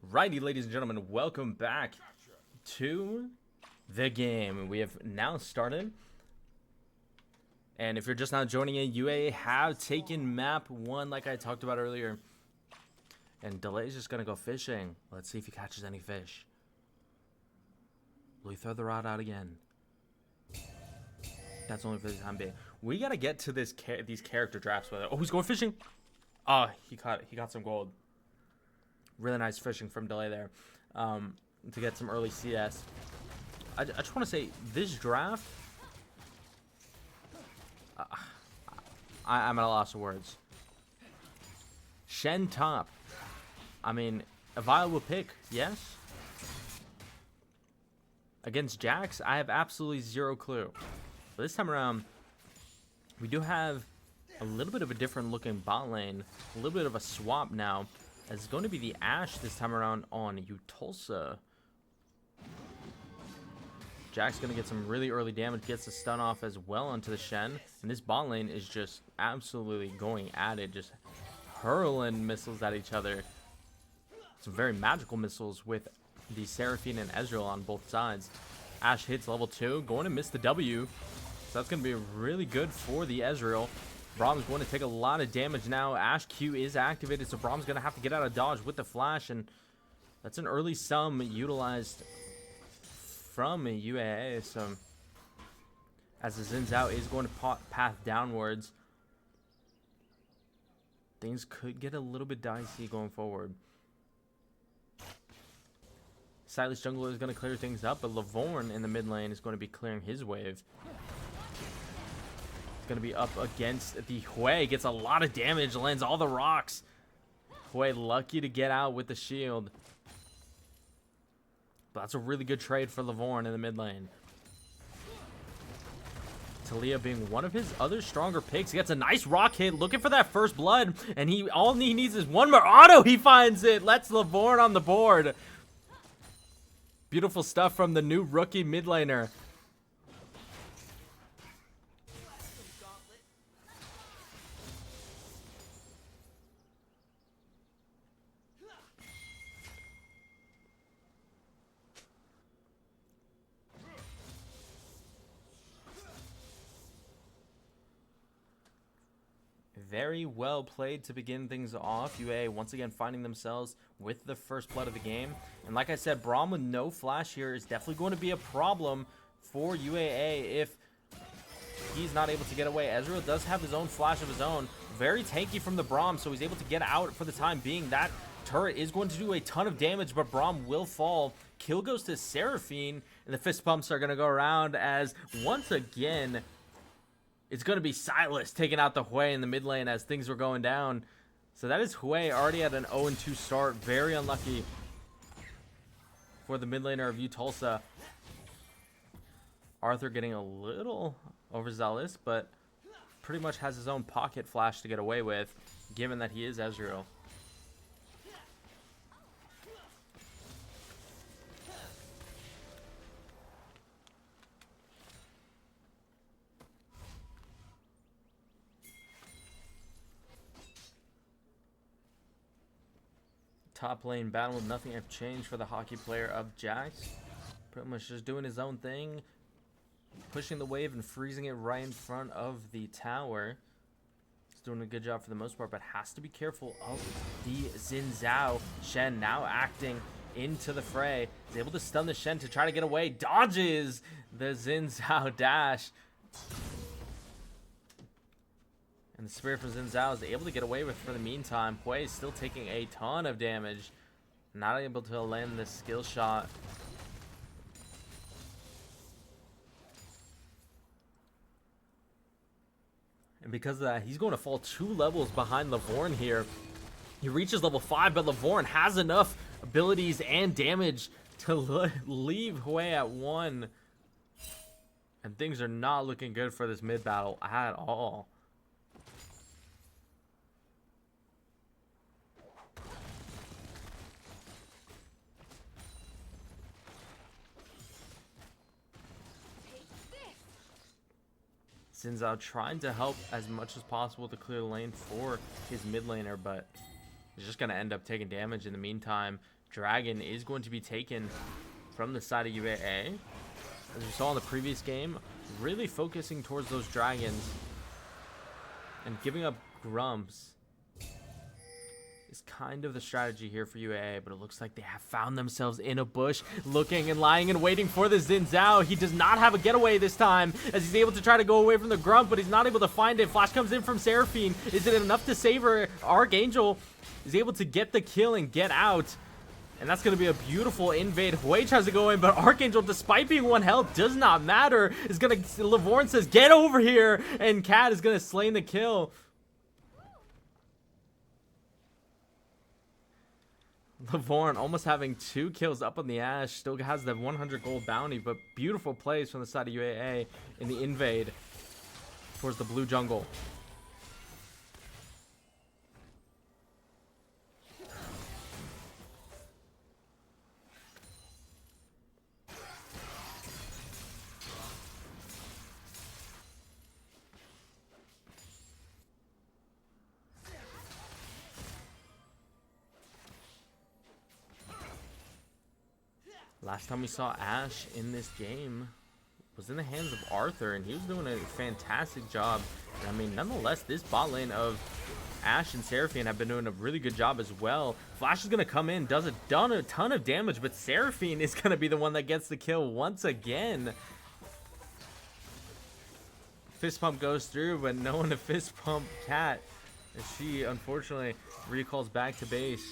righty, ladies and gentlemen, welcome back to the game. We have now started. And if you're just now joining in, UAA have taken map 1 like I talked about earlier. And Delay's just going to go fishing. Let's see if he catches any fish. Will he throw the rod out again? That's only for the time being. We got to get to these character drafts. Oh, he's going fishing. Oh, he got some gold. Really nice fishing from Delay there to get some early CS. I just want to say, this draft, I'm at a loss of words. Shen top. I mean, a viable pick, yes. Against Jax, I have absolutely zero clue. But this time around, we do have a little bit of a different looking bot lane. A little bit of a swap now. As it's going to be the Ashe this time around on UTULSA. Jack's going to get some really early damage, gets the stun off as well onto the Shen. And this bot lane is just absolutely going at it, just hurling missiles at each other. Some very magical missiles with the Seraphine and Ezreal on both sides. Ashe hits level 2, going to miss the W. So that's going to be really good for the Ezreal. Brahm's going to take a lot of damage now. Ashe Q is activated, so Brahm's going to have to get out of dodge with the flash. And that's an early sum utilized from UAA. So as the Xin Zhao is going to path downwards, things could get a little bit dicey going forward. Silas Jungler is going to clear things up, but Lavorn in the mid lane is going to be clearing his wave. It's going to be up against the Hui. Gets a lot of damage, lands all the rocks. Hui lucky to get out with the shield. But that's a really good trade for Lavorn in the mid lane. Talia being one of his other stronger picks. He gets a nice rock hit, looking for that first blood. And all he needs is one more auto. He finds it. Lets Lavorn on the board. Beautiful stuff from the new rookie mid laner. Very well played to begin things off. UAA once again finding themselves with the first blood of the game. And like I said, Braum with no flash here is definitely going to be a problem for UAA if he's not able to get away. Ezreal does have his own flash of his own. Very tanky from the Braum, so he's able to get out for the time being. That turret is going to do a ton of damage, but Braum will fall. Kill goes to Seraphine, and the fist pumps are going to go around as once again it's going to be Silas taking out the Hui in the mid lane as things were going down. So that is Hui already at an 0-2 start. Very unlucky for the mid laner of UTULSA. Arthur getting a little overzealous, but pretty much has his own pocket flash to get away with, given that he is Ezreal. Top lane battle, nothing have changed for the hockey player of Jax. Pretty much just doing his own thing, pushing the wave and freezing it right in front of the tower. He's doing a good job for the most part, but has to be careful of the Xin Zhao. Shen now acting into the fray. He's able to stun the Shen to try to get away. Dodges the Xin Zhao dash. And the Spirit from Xin Zhao is able to get away with for the meantime. Hui is still taking a ton of damage. Not able to land this skill shot. And because of that, he's going to fall 2 levels behind Lavorn here. He reaches level 5, but Lavorn has enough abilities and damage to leave Hui at 1. And things are not looking good for this mid battle at all. Xin Zhao trying to help as much as possible to clear the lane for his mid laner, but is just going to end up taking damage. In the meantime, Dragon is going to be taken from the side of UAA. As we saw in the previous game, really focusing towards those dragons and giving up grumps is kind of the strategy here for UAA, but it looks like they have found themselves in a bush, looking and lying and waiting for the Xin Zhao. He does not have a getaway this time, as he's able to try to go away from the grump, but he's not able to find it. Flash comes in from Seraphine. Is it enough to save her? Archangel is able to get the kill and get out. And that's going to be a beautiful invade. Hui tries to go in, but Archangel, despite being 1 health, does not matter. Is going to, Lavorn says, get over here. And Cat is going to slay the kill. Lavorn almost having 2 kills up on the Ashe. Still has the 100 gold bounty, but beautiful plays from the side of UAA in the invade towards the blue jungle. Last time we saw Ashe in this game was in the hands of Arthur, and he was doing a fantastic job. And I mean, nonetheless, this bot lane of Ashe and Seraphine have been doing a really good job as well. Flash is going to come in, does a ton of damage, but Seraphine is going to be the one that gets the kill once again. Fist pump goes through, but no one to fist pump Cat, as she unfortunately recalls back to base.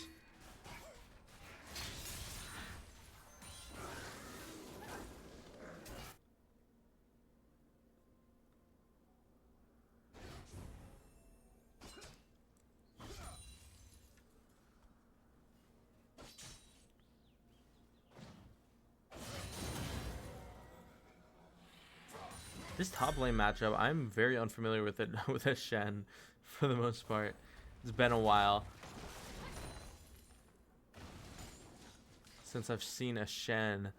This top lane matchup, I'm very unfamiliar with it with a Shen for the most part. It's been a while since I've seen a Shen.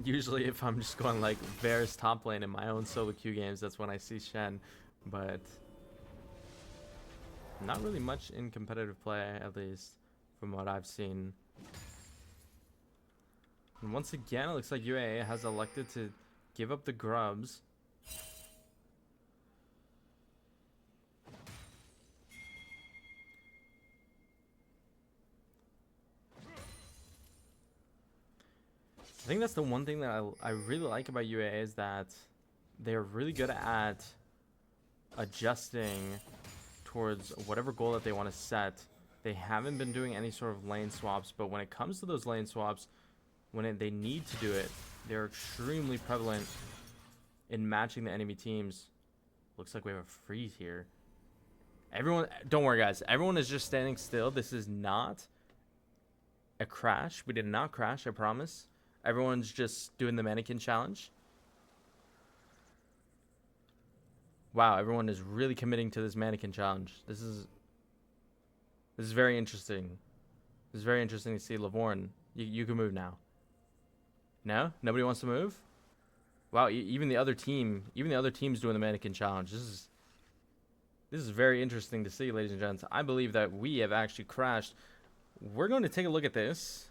Usually if I'm just going like Varus top lane in my own solo queue games, that's when I see Shen. But not really much in competitive play, at least from what I've seen. And once again, it looks like UAA has elected to give up the grubs. I think that's the one thing that I really like about UAA is that they're really good at adjusting towards whatever goal that they want to set. They haven't been doing any sort of lane swaps, but when it comes to those lane swaps, when they need to do it, they're extremely prevalent in matching the enemy teams. Looks like we have a freeze here. Everyone, don't worry guys, everyone is just standing still. This is not a crash. We did not crash, I promise. Everyone's just doing the mannequin challenge. Wow, everyone is really committing to this mannequin challenge. This is very interesting. This is very interesting to see. Lavorn, you can move now. No? Nobody wants to move? Wow, even the other team's doing the mannequin challenge. This is very interesting to see, ladies and gents. I believe that we have actually crashed. We're going to take a look at this.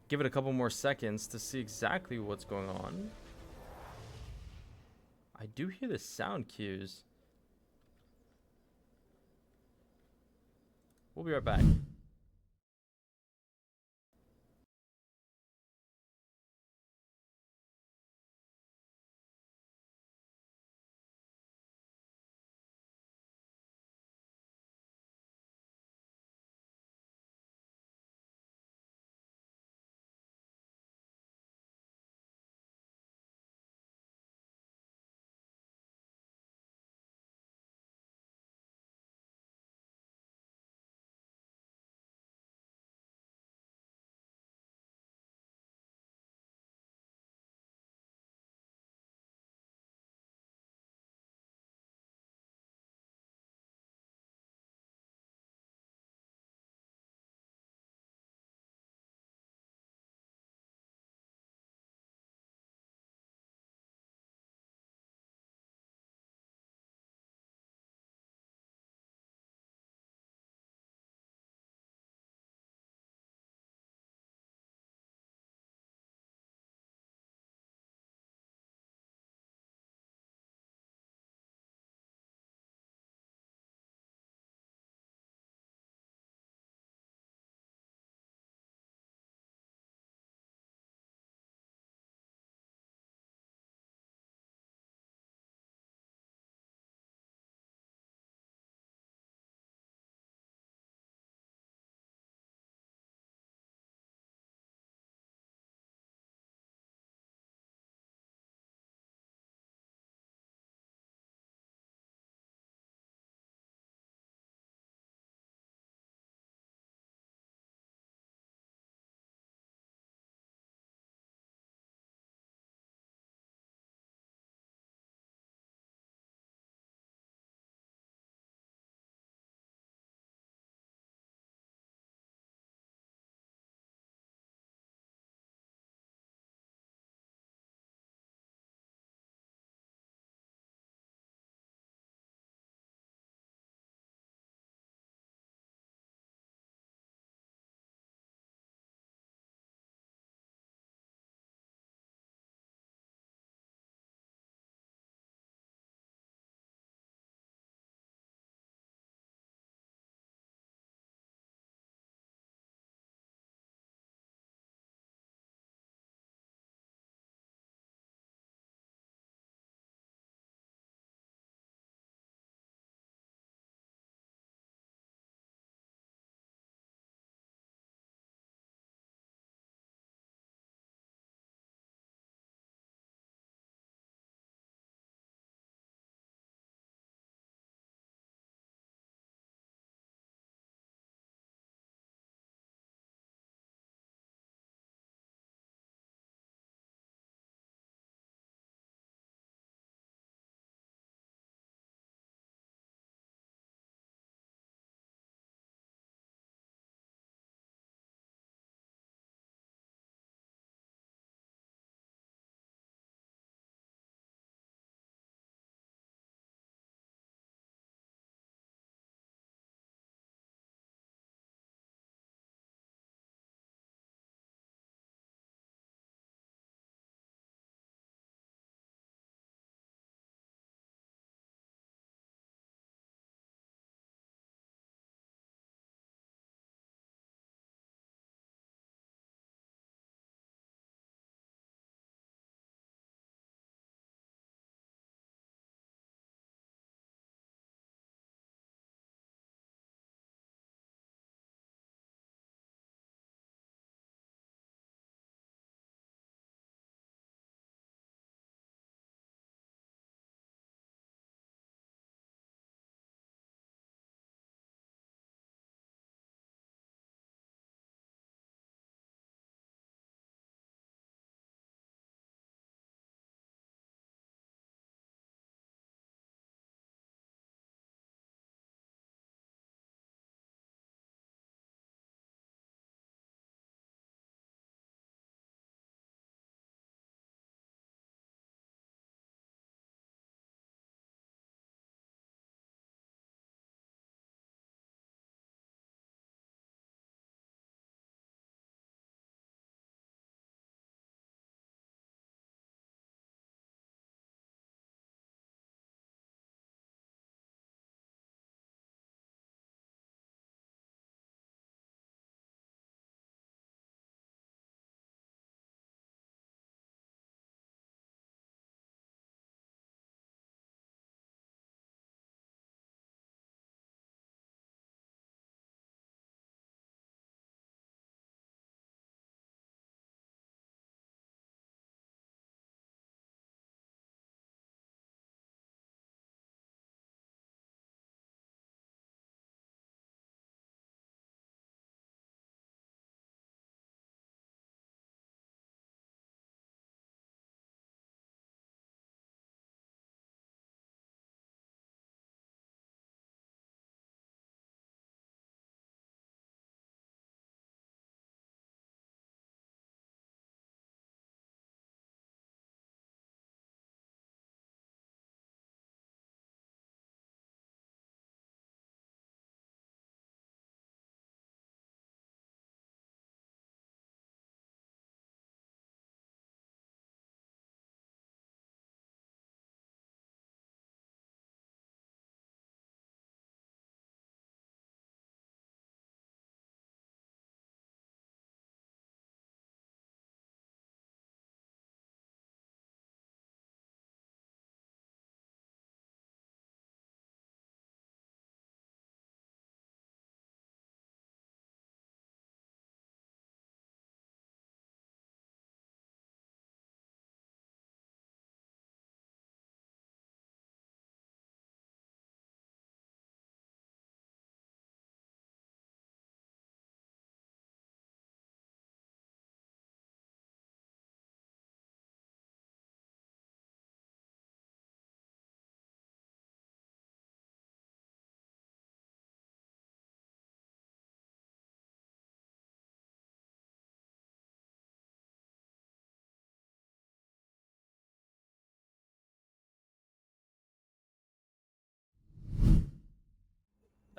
Give it a couple more seconds to see exactly what's going on. I do hear the sound cues. We'll be right back.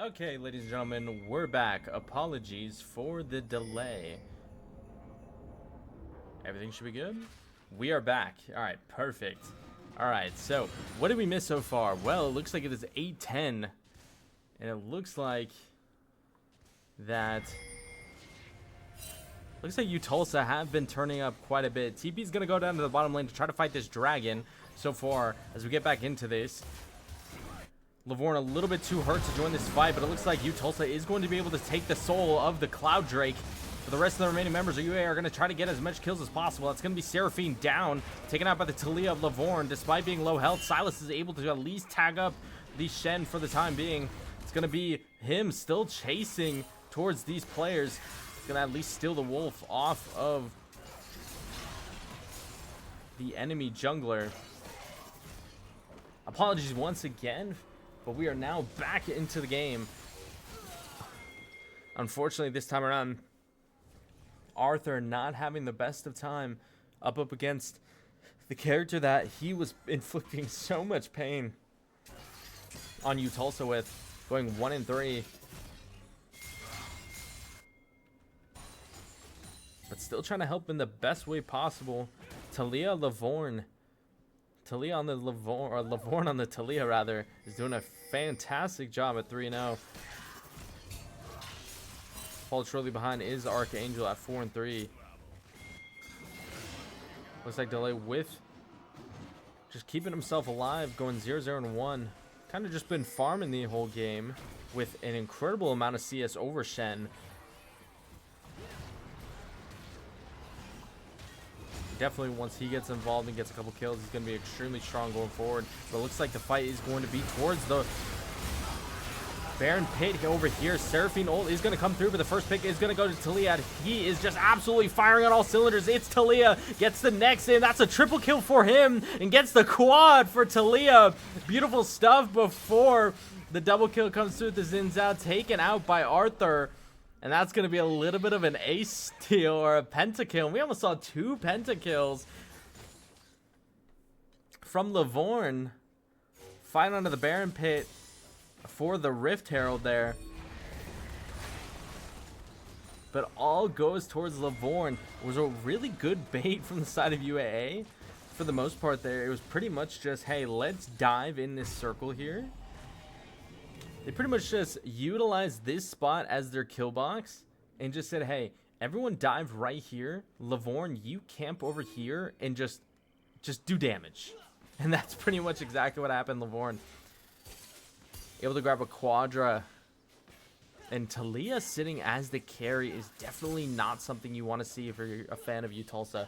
Okay, ladies and gentlemen, we're back. Apologies for the delay. Everything should be good. We are back. All right, perfect. All right, so what did we miss so far? Well, it looks like it is 8-10, and it looks like that. Looks like UTULSA have been turning up quite a bit. TP's gonna go down to the bottom lane to try to fight this dragon. So far, as we get back into this, Lavorn a little bit too hurt to join this fight, but it looks like UTULSA is going to be able to take the soul of the Cloud Drake. For the rest of the remaining members of UAA are going to try to get as much kills as possible. It's going to be Seraphine down, taken out by the Talia of Lavorn. Despite being low health, Silas is able to at least tag up the Shen for the time being. It's going to be him still chasing towards these players. It's going to at least steal the wolf off of the enemy jungler. Apologies once again, but we are now back into the game. Unfortunately, this time around, Arthur not having the best of time up against the character that he was inflicting so much pain on UTULSA with, going 1-3. But still trying to help in the best way possible. Talia Lavorn. Talia on the Lavorn, or Lavorn on the Talia rather, is doing a fantastic job at 3-0. Fall shortly behind is Archangel at 4-3. Looks like Delay with just keeping himself alive, going 0-0-1. Kind of just been farming the whole game with an incredible amount of CS over Shen. Definitely, once he gets involved and gets a couple kills, he's going to be extremely strong going forward. But it looks like the fight is going to be towards the Baron Pit over here. Seraphine ult is going to come through, but the first pick is going to go to Talia. He is just absolutely firing on all cylinders. It's Talia. Gets the next in. That's a triple kill for him and gets the quad for Talia. Beautiful stuff before the double kill comes through. The Xin Zhao taken out by Arthur. And that's going to be a little bit of an ace steal or a pentakill. We almost saw 2 pentakills from Lavorn. Fight onto the Baron Pit for the Rift Herald there. But all goes towards Lavorn. It was a really good bait from the side of UAA. For the most part there, it was pretty much just, hey, let's dive in this circle here. They pretty much just utilized this spot as their kill box and just said, hey, everyone dive right here. Lavorn, you camp over here and just do damage. And that's pretty much exactly what happened. Lavorn able to grab a Quadra. And Talia sitting as the carry is definitely not something you want to see if you're a fan of UTULSA.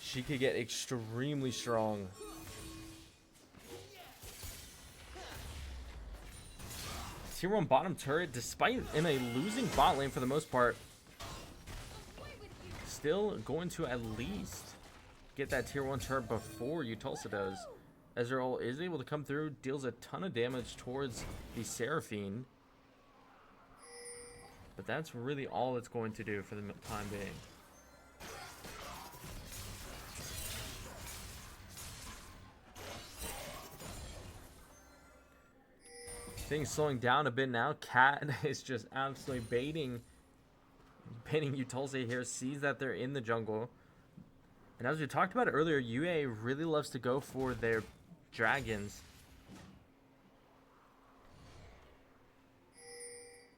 She could get extremely strong. Tier 1 bottom turret, despite in a losing bot lane for the most part, still going to at least get that tier 1 turret before UTULSA does. Ezreal is able to come through, deals a ton of damage towards the Seraphine. But that's really all it's going to do for the time being. Things slowing down a bit now. Cat is just absolutely baiting UTULSA here. Sees that they're in the jungle. And as we talked about earlier, UA really loves to go for their dragons.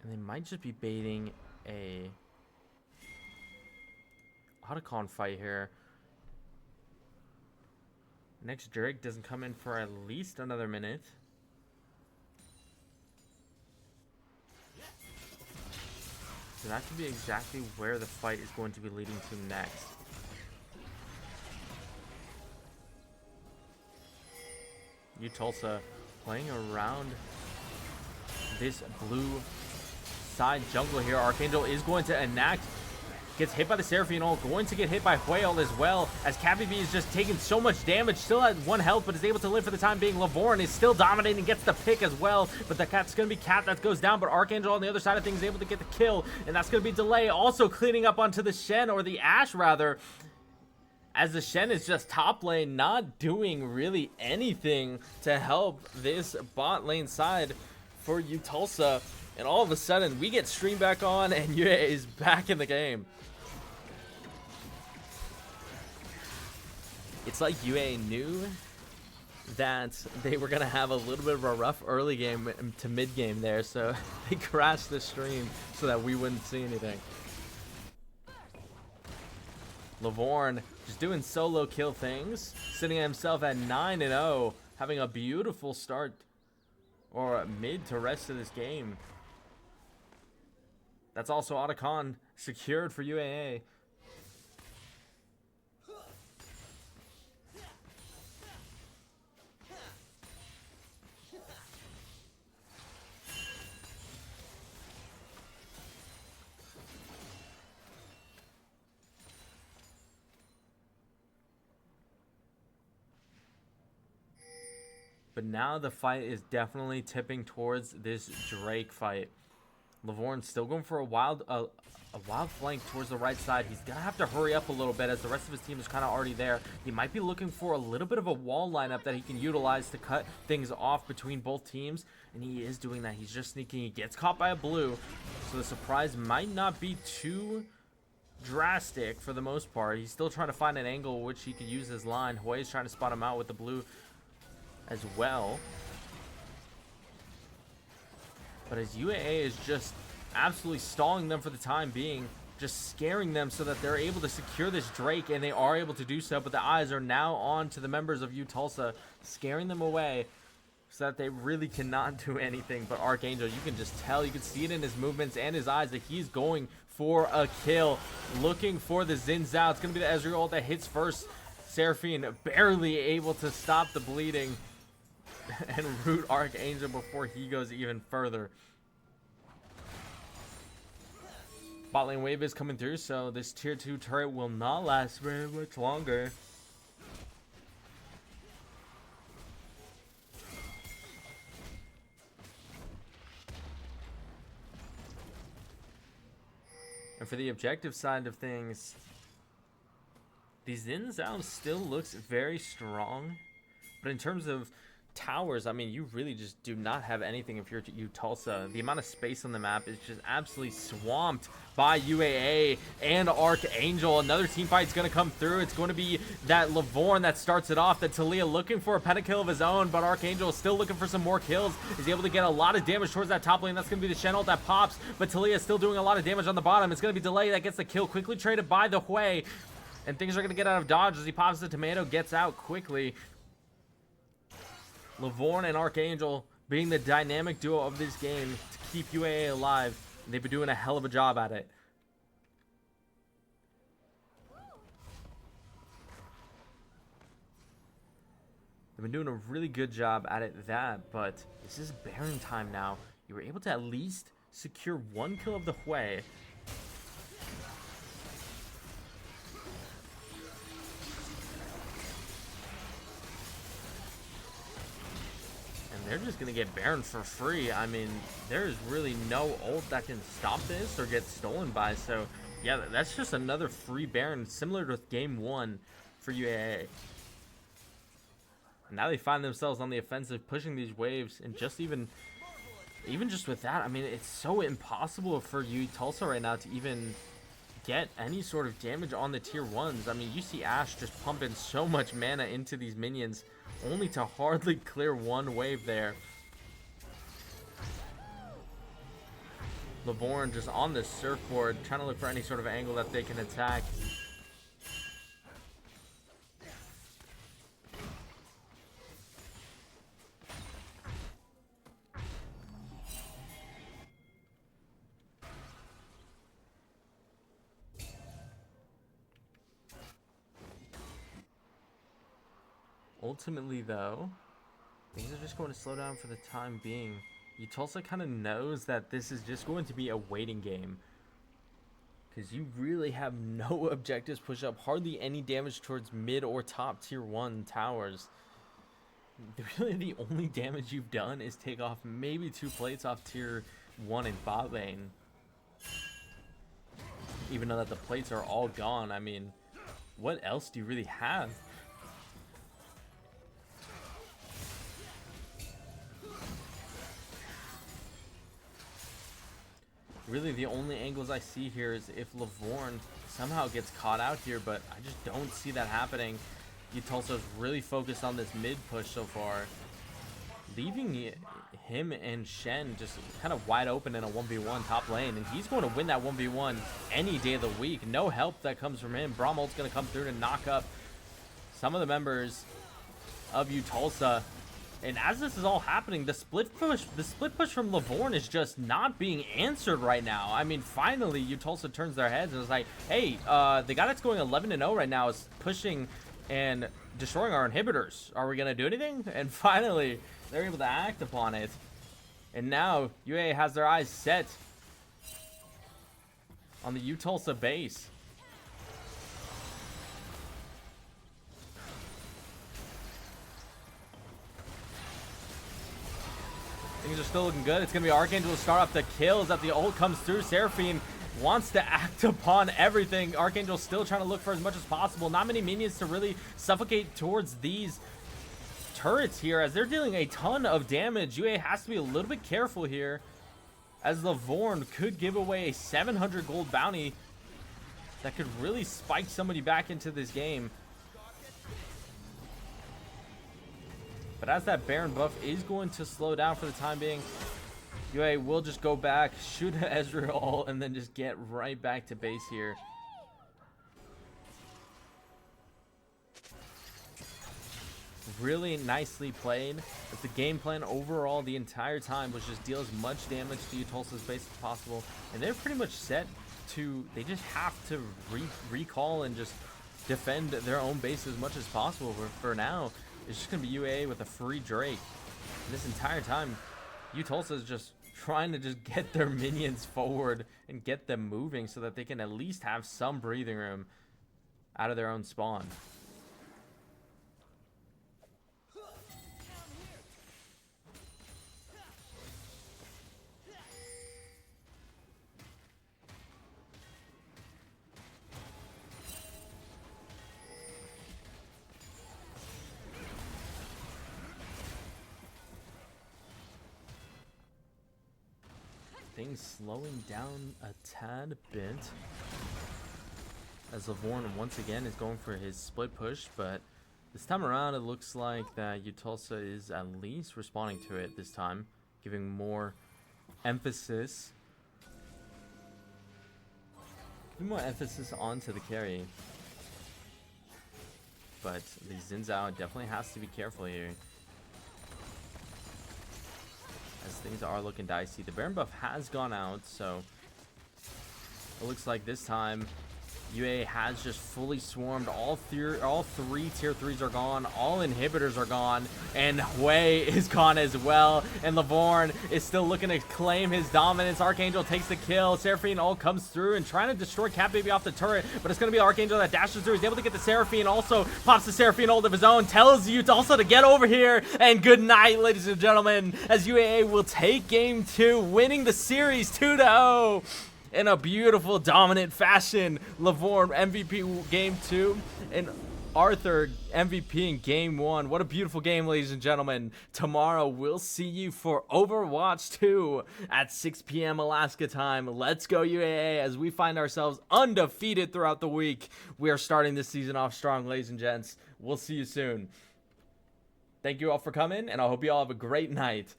And they might just be baiting a Otacon fight here. Next Drake doesn't come in for at least another minute. So that could be exactly where the fight is going to be leading to next. UTULSA playing around this blue side jungle here. Archangel is going to enact. Gets hit by the Seraphine ult. Going to get hit by Whale as well. As Cappy B is just taking so much damage. Still at 1 health, but is able to live for the time being. Lavorn is still dominating. Gets the pick as well. But the cat's going to be Cat that goes down. But Archangel on the other side of things is able to get the kill. And that's going to be Delay. Also cleaning up onto the Shen, or the Ashe rather. As the Shen is just top lane, not doing really anything to help this bot lane side for UTULSA, and all of a sudden we get stream back on and UAA is back in the game. It's like UAA knew that they were gonna have a little bit of a rough early game to mid game there, so they crashed the stream so that we wouldn't see anything. Lavorn just doing solo kill things, sitting himself at 9-0, having a beautiful start or mid to rest of this game. That's also Otacon secured for UAA. But now the fight is definitely tipping towards this Drake fight. Lavorn's still going for a wild flank towards the right side. He's gonna have to hurry up a little bit as the rest of his team is kind of already there. He might be looking for a little bit of a wall lineup that he can utilize to cut things off between both teams, and he is doing that. He's just sneaking. He gets caught by a blue, so the surprise might not be too drastic for the most part. He's still trying to find an angle which he could use his line. Huey's trying to spot him out with the blue as well. But as UAA is just absolutely stalling them for the time being, just scaring them so that they're able to secure this Drake, and they are able to do so, but the eyes are now on to the members of UTULSA, scaring them away so that they really cannot do anything. But Archangel, you can just tell, you can see it in his movements and his eyes that he's going for a kill, looking for the Xin Zhao. It's going to be the Ezreal ult that hits first. Seraphine barely able to stop the bleeding and root Archangel before he goes even further. Bot lane wave is coming through, so this tier 2 turret will not last very much longer. And for the objective side of things, the Xin Zhao still looks very strong, but in terms of towers, I mean, you really just do not have anything if you're UTULSA. The amount of space on the map is just absolutely swamped by UAA and Archangel. Another team fight is going to come through. It's going to be that Lavorn that starts it off, that Talia looking for a pentakill of his own, but Archangel is still looking for some more kills. Is able to get a lot of damage towards that top lane. That's going to be the Shen ult that pops, but Talia is still doing a lot of damage on the bottom. It's going to be Delay that gets the kill, quickly traded by the Huey, and things are going to get out of dodge as he pops the tomato, gets out quickly. Lavorn and Archangel being the dynamic duo of this game to keep UAA alive. They've been doing a hell of a job at it. They've been doing a really good job at it, but this is Baron time now. You were able to at least secure one kill of the Huey. They're just going to get Baron for free. I mean, there's really no ult that can stop this or get stolen by. So, yeah, that's just another free Baron, similar to game 1 for UAA. And now they find themselves on the offensive, pushing these waves, and just even just with that, I mean, it's so impossible for UTULSA right now to even get any sort of damage on the tier 1s. I mean, you see Ashe just pumping so much mana into these minions, only to hardly clear one wave there. Lavorn just on the surfboard, trying to look for any sort of angle that they can attack. Ultimately, though, things are just going to slow down for the time being. UTULSA kind of knows that this is just going to be a waiting game, because you really have no objectives push up, hardly any damage towards mid or top tier 1 towers. Really, the only damage you've done is take off maybe 2 plates off tier 1 and bot lane. Even though that the plates are all gone, I mean, what else do you really have? really the only angles I see here is if Lavorn somehow gets caught out here, but I just don't see that happening. UTULSA is really focused on this mid push so far, leaving him and Shen just kind of wide open in a 1v1 top lane, and he's going to win that 1v1 any day of the week. No help that comes from him. Bromult's going to come through to knock up some of the members of UTULSA. And as this is all happening, the split push from Lavorn is just not being answered right now. I mean, finally, UTULSA turns their heads and is like, hey, the guy that's going 11-0 right now is pushing and destroying our inhibitors. Are we going to do anything? And finally, they're able to act upon it. And now, UAA has their eyes set on the UTULSA base. Things are still looking good. It's going to be Archangel to start off the kills that the ult comes through. Seraphine wants to act upon everything. Archangel still trying to look for as much as possible. Not many minions to really suffocate towards these turrets here as they're dealing a ton of damage. UA has to be a little bit careful here as Lavorn could give away a 700 gold bounty that could really spike somebody back into this game. But as that Baron buff is going to slow down for the time being, UA will just go back, shoot at Ezreal, and then just get right back to base here. Really nicely played. But the game plan overall the entire time was just deal as much damage to UTULSA's base as possible. And they're pretty much set to, they just have to recall and just defend their own base as much as possible. But for now, it's just going to be UAA with a free Drake. And this entire time, UTULSA is just trying to just get their minions forward and get them moving so that they can at least have some breathing room out of their own spawn. Things slowing down a tad bit as Lavorn once again is going for his split push, but this time around it looks like that UTULSA is at least responding to it this time, giving more emphasis onto the carry. But the Xin Zhao definitely has to be careful here, as things are looking dicey. The Baron buff has gone out, so it looks like this time UA has just fully swarmed. All three tier 3s are gone. All inhibitors are gone. And Hui is gone as well. And Lavorn is still looking to claim his dominance. Archangel takes the kill. Seraphine ult comes through and trying to destroy Cat Baby off the turret. But it's going to be Archangel that dashes through. He's able to get the Seraphine. Also pops the Seraphine ult of his own. Tells you also to get over here. And good night, ladies and gentlemen, as UAA will take game 2, winning the series 2-0. In a beautiful, dominant fashion. Lavorn MVP game 2 and Arthur MVP in game 1. What a beautiful game, ladies and gentlemen. Tomorrow we'll see you for Overwatch 2 at 6 p.m. Alaska time. Let's go UAA as we find ourselves undefeated throughout the week. We are starting this season off strong, ladies and gents. We'll see you soon. Thank you all for coming, and I hope you all have a great night.